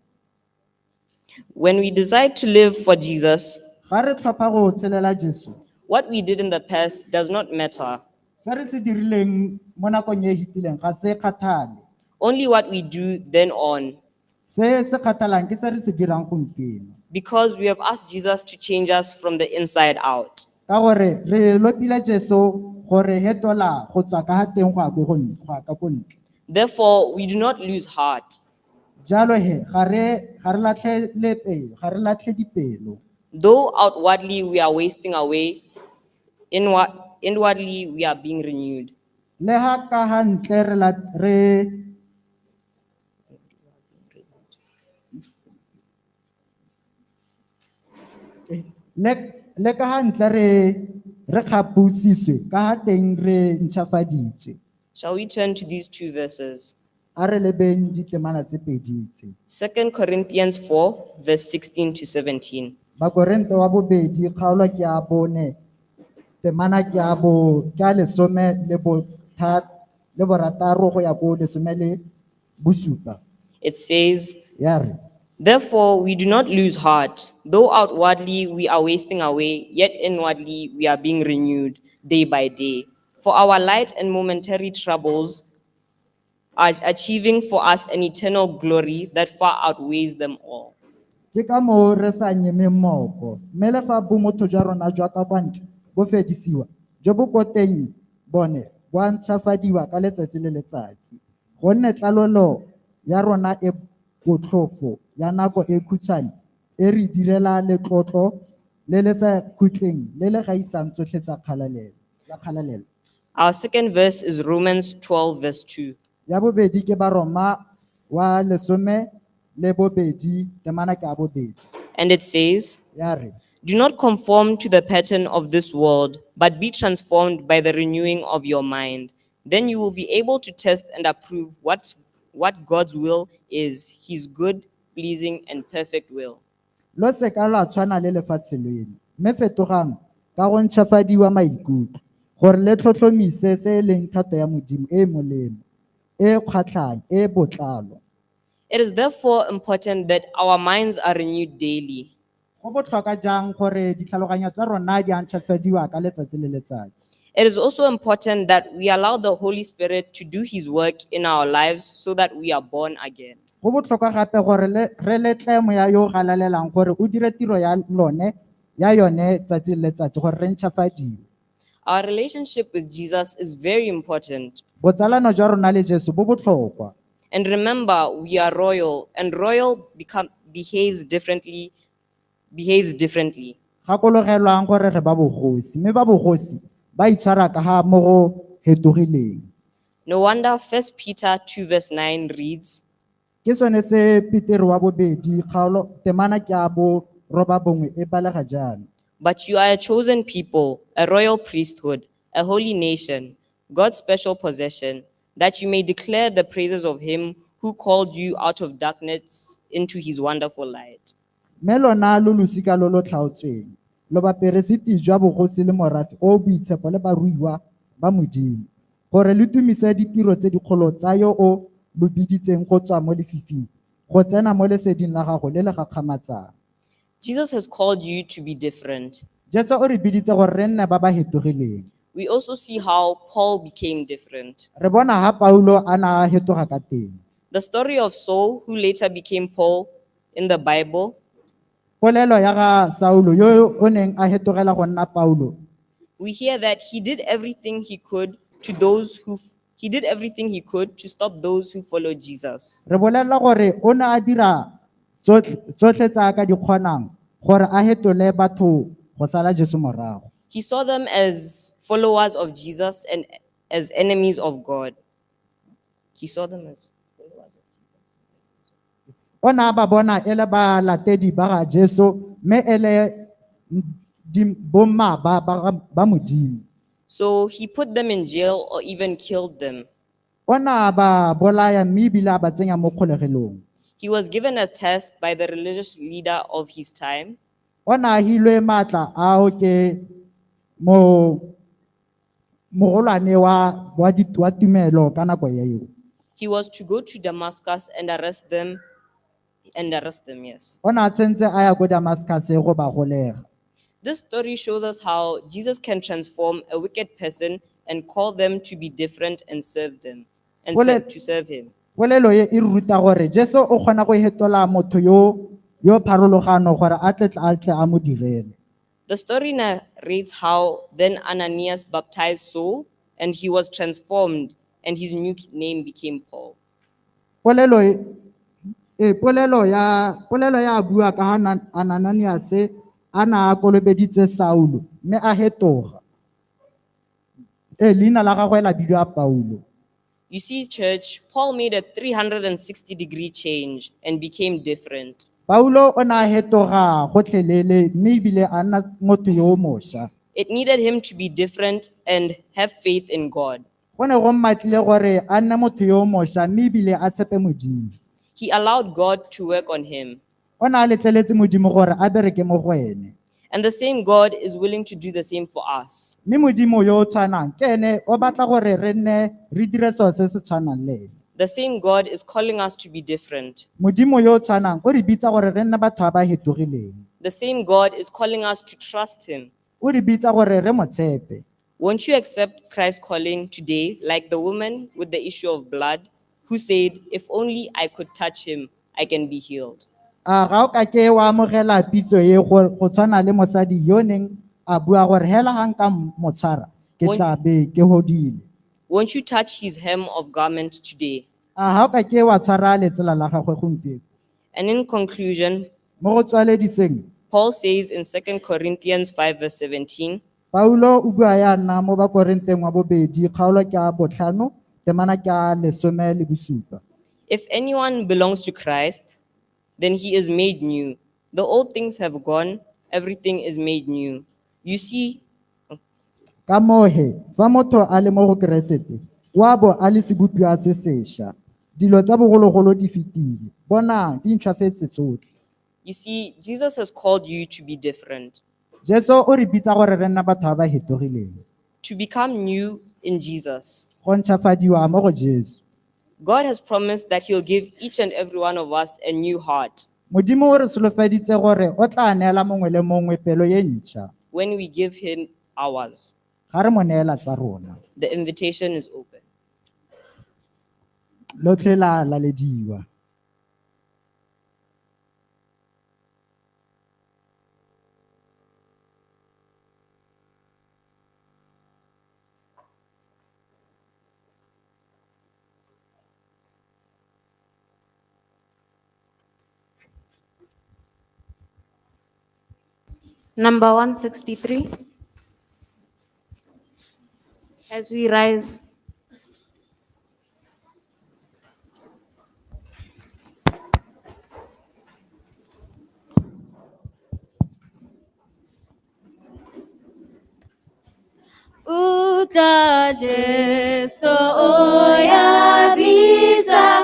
When we decide to live for Jesus, Ga re tlhopha go tshelela Jesu, what we did in the past does not matter. se re se dirileng mo nakong e hitileng ga se kgathale. Only what we do then on. Se se kgathalang ke se re se dirang gompieno. Because we have asked Jesus to change us from the inside out. Ka gore re lopile Jesu gore hetola go tswa ka teng go a ka go ntle. Therefore, we do not lose heart. Jalo he ga re latlhe dipelo. Though outwardly we are wasting away, inwardly we are being renewed. Le ha ka ha ntle le ka ha ntle re kgapusitswe ka ha teng re ntšhafaditswe. Shall we turn to these 2 verses? A re lebeng ditemana tse pedi tse. 2 Corinthians 4 verse 16 to 17. Bakorinte wa bobedi kgaolo ke a bone temana ke a lesome le borataro go ya go lesome le bosupa. It says, Ya re, therefore we do not lose heart, though outwardly we are wasting away, yet inwardly we are being renewed day by day. For our light and momentary troubles are achieving for us an eternal glory that far outweighs them all. ke ka mo re sa nyemeng mmoko, mme le fa bomotho jwa rona jwa ka kwa ntle bo fedisiwa, jo bo ko teng bone bo a ntšhafadiwa ka letsatsi le letsatsi. Gonne tlalolo ya rona e botlhofo ya nako e khutshwane e re direla letlotlo le le sa khutleng le le gaisang tsotlhe tsa kgalalelo. Our second verse is Romans 12 verse 2. Ya bobedi ke Baroma wa lesome le bobedi temana ke a bobedi. And it says, Ya re, do not conform to the pattern of this world, but be transformed by the renewing of your mind. Then you will be able to test and approve what God's will is, his good, pleasing, and perfect will. lo se ka la tshwana le lefatshe leno, mme fetogang ka go ntšhafadiwa maikutlo gore le tlhotlhomise se e leng thato ya Modimo e molemo, e kgatlhang, e botlalo. It is therefore important that our minds are renewed daily. Go botlhokwa jang gore ditlhaloganyo tsa rona di a ntšhafadiwa ka letsatsi le letsatsi. It is also important that we allow the Holy Spirit to do his work in our lives so that we are born again. Go botlhokwa gape gore re letle moya yo o galalelang gore o dire tiro ya yone tsatsi le letsatsi gore re ntšhafadiwe. Our relationship with Jesus is very important. Botsalano jwa rona le Jesu bo botlhokwa. And remember, we are royal, and royal behaves differently. Gakologelwang gore re ba bogosi, mme ba bogosi ba itshwara ka ha mo go hetogileng. No wonder 1 Peter 2 verse 9 reads, Ke sone se Peter wa bobedi kgaolo temana ke a bo roba bongwe e balega jana. but you are a chosen people, a royal priesthood, a holy nation, God's special possession, that you may declare the praises of him who called you out of darkness into his wonderful light. mme lona lo losika lo lo tlhaotsweng lo baperesiti jwa bogosi le morafe o boitshepo le baruiwa ba modimo gore le tumise ditiro tse dikgolo tsa yo o lo biditseng go tswa mo lefifing go tsena mo leseding la gago le le gakgamatsang. Jesus has called you to be different. Jesu o re biditse gore re nne ba ba hetogileng. We also see how Paul became different. Re bona ha Paulo a na a hetoga ka teng. The story of Saul, who later became Paul in the Bible, Polelo ya ga Saulo yo o neng a hetogela go nna Paulo. we hear that he did everything he could to stop those who followed Jesus. Re bolela gore o ne a dira tsotlhe tsa ka di kgonang gore a hetole batho go sala Jesu morago. He saw them as followers of Jesus and as enemies of God. He saw them as followers of Jesus. O ne a ba bona e le balatedi ba ga Jesu mme e le bomma ba modimo. So he put them in jail or even killed them. O ne a ba bolaya mme ebile a ba tsenya mo kgolegelong. He was given a task by the religious leader of his time. O ne a hilwe maatla ao ke mogolwane wa tumelo ka nako ya eo. He was to go to Damascus and arrest them, yes. O ne a tsentse a ya ko Damascus go ba golega. This story shows us how Jesus can transform a wicked person and call them to be different and serve them, and to serve him. Polelo e e ruta gore Jesu o kgona go hetola motho yo pharologano gore a tle a mo direle. The story narrates how then Ananias baptized Saul, and he was transformed, and his new name became Paul. Polelo ya bua ka Ananias ana a kolobeditse Saulo mme a hetoga. Leina la gagwe la bidwa Paulo. You see, church, Paul made a 360-degree change and became different. Paulo o na hetoga gotlhelele mme ebile a nna motho yo mošwa. It needed him to be different and have faith in God. Go ne go mmatlile gore a nne motho yo mošwa mme ebile a tshepe modimo. He allowed God to work on him. O na letleletse modimo gore a bereke mo go ene. And the same God is willing to do the same for us. Mme modimo yo o tshwanang ke ene o batla gore re nne re dire seo se se tshwanang le ene. The same God is calling us to be different. Modimo yo o tshwanang o re bitsa gore re nne batho ba ba hetogileng. The same God is calling us to trust him. O re bitsa gore re mo tshepe. Won't you accept Christ's calling today, like the woman with the issue of blood, who said, "If only I could touch him, I can be healed"? Ga o ka ke wa amogela pitso ye go tshwana le mosadi yo neng a bua gore hela ga nka mo tshwara ke tla be ke hodile. Won't you touch his hem of garment today? Ga o ka ke wa tshwara letsela la gagwe gompieno. And in conclusion, Mo go tswalediseng, Paul says in 2 Corinthians 5 verse 17, Paulo o bua yana mo ba Korinteng wa bobedi kgaolo ke a botlhano temana ke a 17. if anyone belongs to Christ, then he is made new. The old things have gone, everything is made new. You see, Ka mohe fa motho a le mo go Keresete wa bo a le sebopia se sešwa. Dilo tsa bogologolo di fetile bona di ntšhwafetse tsotlhe. you see, Jesus has called you to be different, Jesu o re bitsa gore re nna batho ba ba hetogileng. to become new in Jesus. Go ntšhwafadiwa mo go Jesu. God has promised that he'll give each and every one of us a new heart Modimo o re solofeditse gore o tla neela mongwe le mongwe pelo ye ntšha when we give him ours. ga re mo neela tsa rona. The invitation is open. Lotlhe la lalediwa. Number 163. As we rise. Uta Jesu o ya bitsa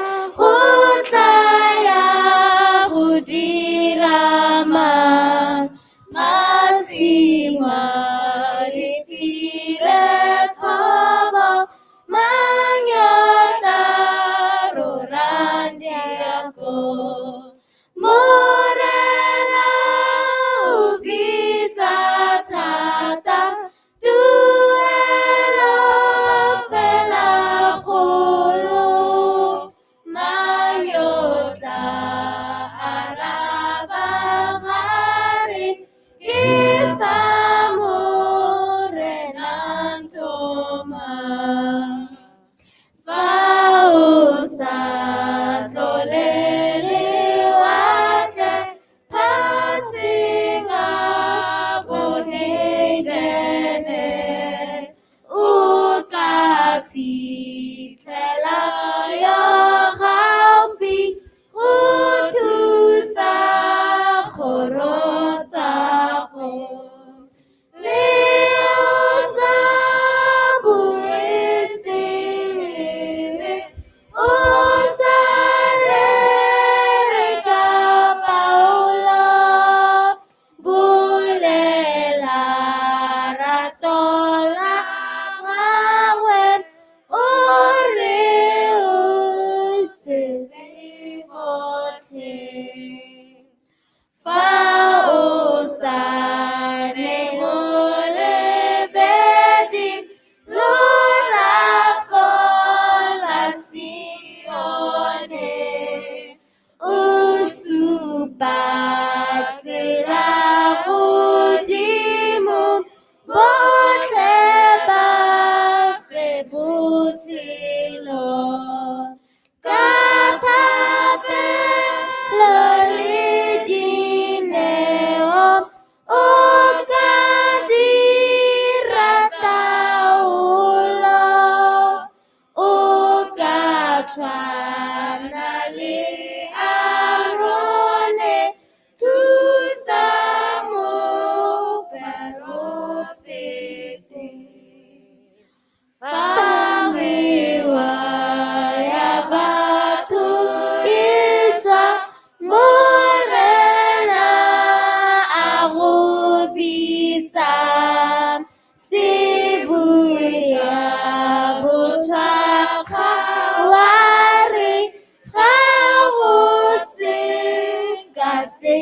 se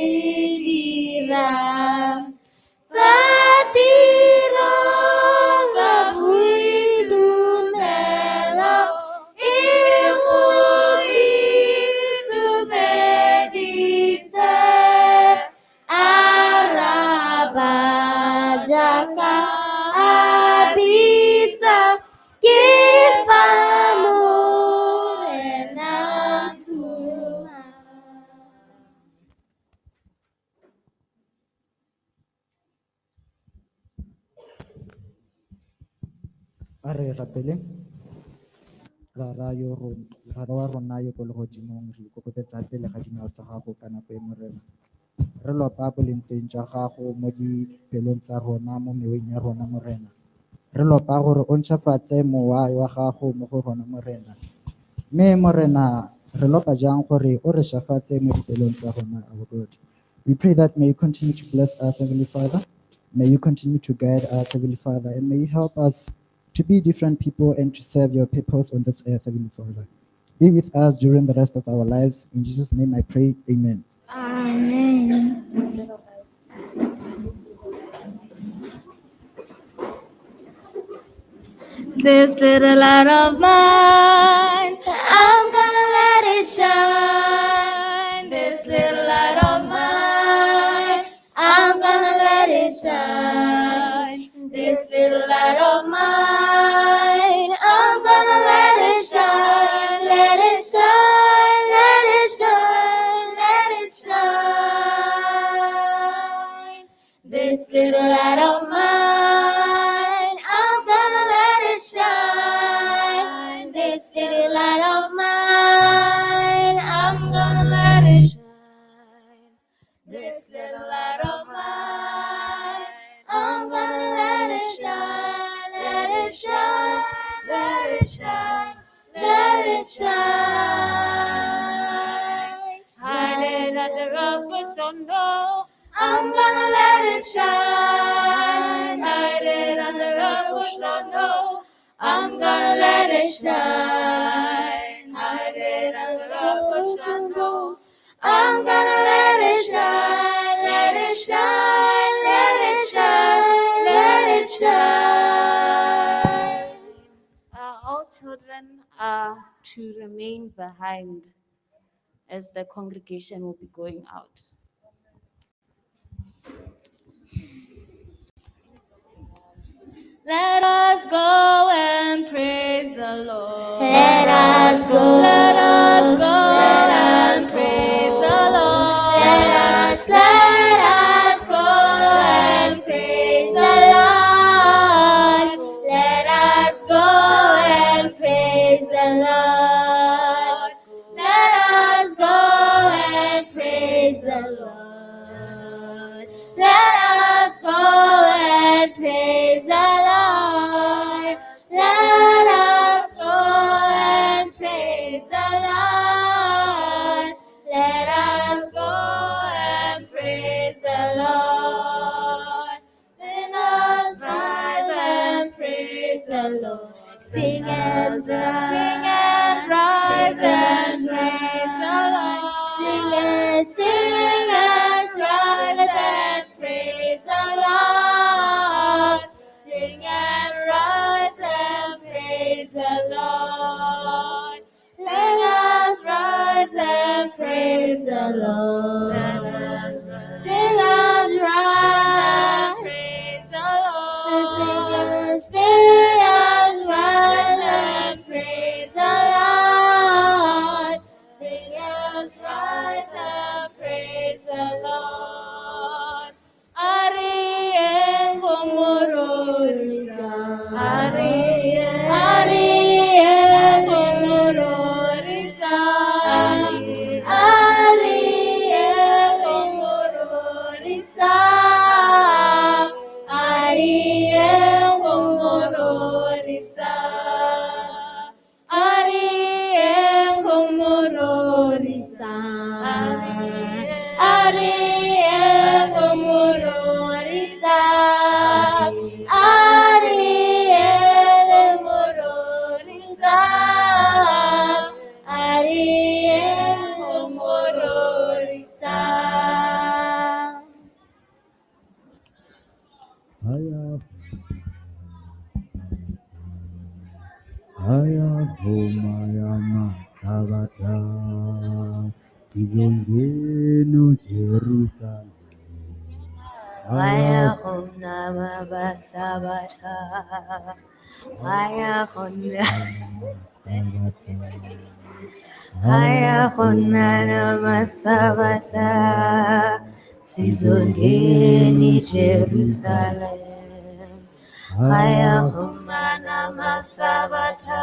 dirang tsa tiro ka boitumelo e go itumedise araba jaaka a bitsa ke fa morenang thuma. A re rapeleng rara wa rona yo ko legodimong re ikokobetsa pele ga dinao tsa gago ka nako e morena re lopa boleng teng jwa gago mo dipelong tsa rona mo meweng ya rona morena re lopa gore o ntšhafatse mowa wa gago mo go rona morena mme morena re lopa jang gore o re shafatse mo dipelong tsa rona our God. We pray that may you continue to bless us, Heavenly Father. May you continue to guide us, Heavenly Father, and may you help us to be different people and to serve your purpose on this earth, Heavenly Father. Be with us during the rest of our lives. In Jesus' name I pray, amen. Amen. This little light of mine, I'm gonna let it shine. This little light of mine, I'm gonna let it shine. This little light of mine, I'm gonna let it shine. Let it shine, let it shine, let it shine. This little light of mine, I'm gonna let it shine. This little light of mine, I'm gonna let it shine. This little light of mine, I'm gonna let it shine. Let it shine, let it shine, let it shine. Hiding under a bushel, no. I'm gonna let it shine. Hiding under a bushel, no. I'm gonna let it shine. Hiding under a bushel, no. I'm gonna let it shine. Let it shine. Let it shine. Let it shine. All children are to remain behind as the congregation will be going out. Let us go and praise the Lord. Let us go. Let us go and praise the Lord. Let us go and praise the Lord. Let us go and praise the Lord. Let us go and praise the Lord. Let us go and praise the Lord. Let us go and praise the Lord. Let us go and praise the Lord. Sinners rise and praise the Lord. Singers rise and praise the Lord. Singers rise and praise the Lord. Singers rise and praise the Lord. Singers rise and praise the Lord. Singers rise and praise the Lord. Singers rise and praise the Lord. Singers rise and praise the Lord. Arien komororisa. Arien komororisa. Arien komororisa. Arien komororisa. Arien komororisa. Arien komororisa. Arien komororisa. Arien komororisa. ayavuma yamasabata sizongenu Jerusalem ayavuma mabasabata ayavuma ayavuma namasabata sizongeni Jerusalem ayavuma namasabata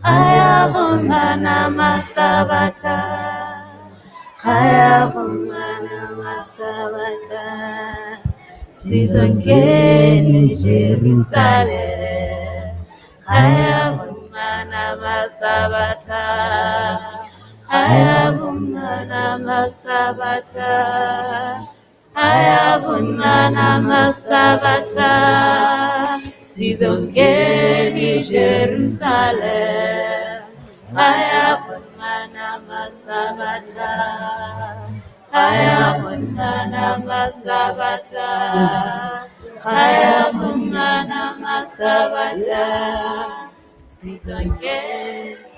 ayavuma namasabata ayavuma namasabata sizongeni Jerusalem ayavuma namasabata ayavuma namasabata ayavuma namasabata sizongeni Jerusalem ayavuma namasabata ayavuma namasabata ayavuma namasabata sizongeni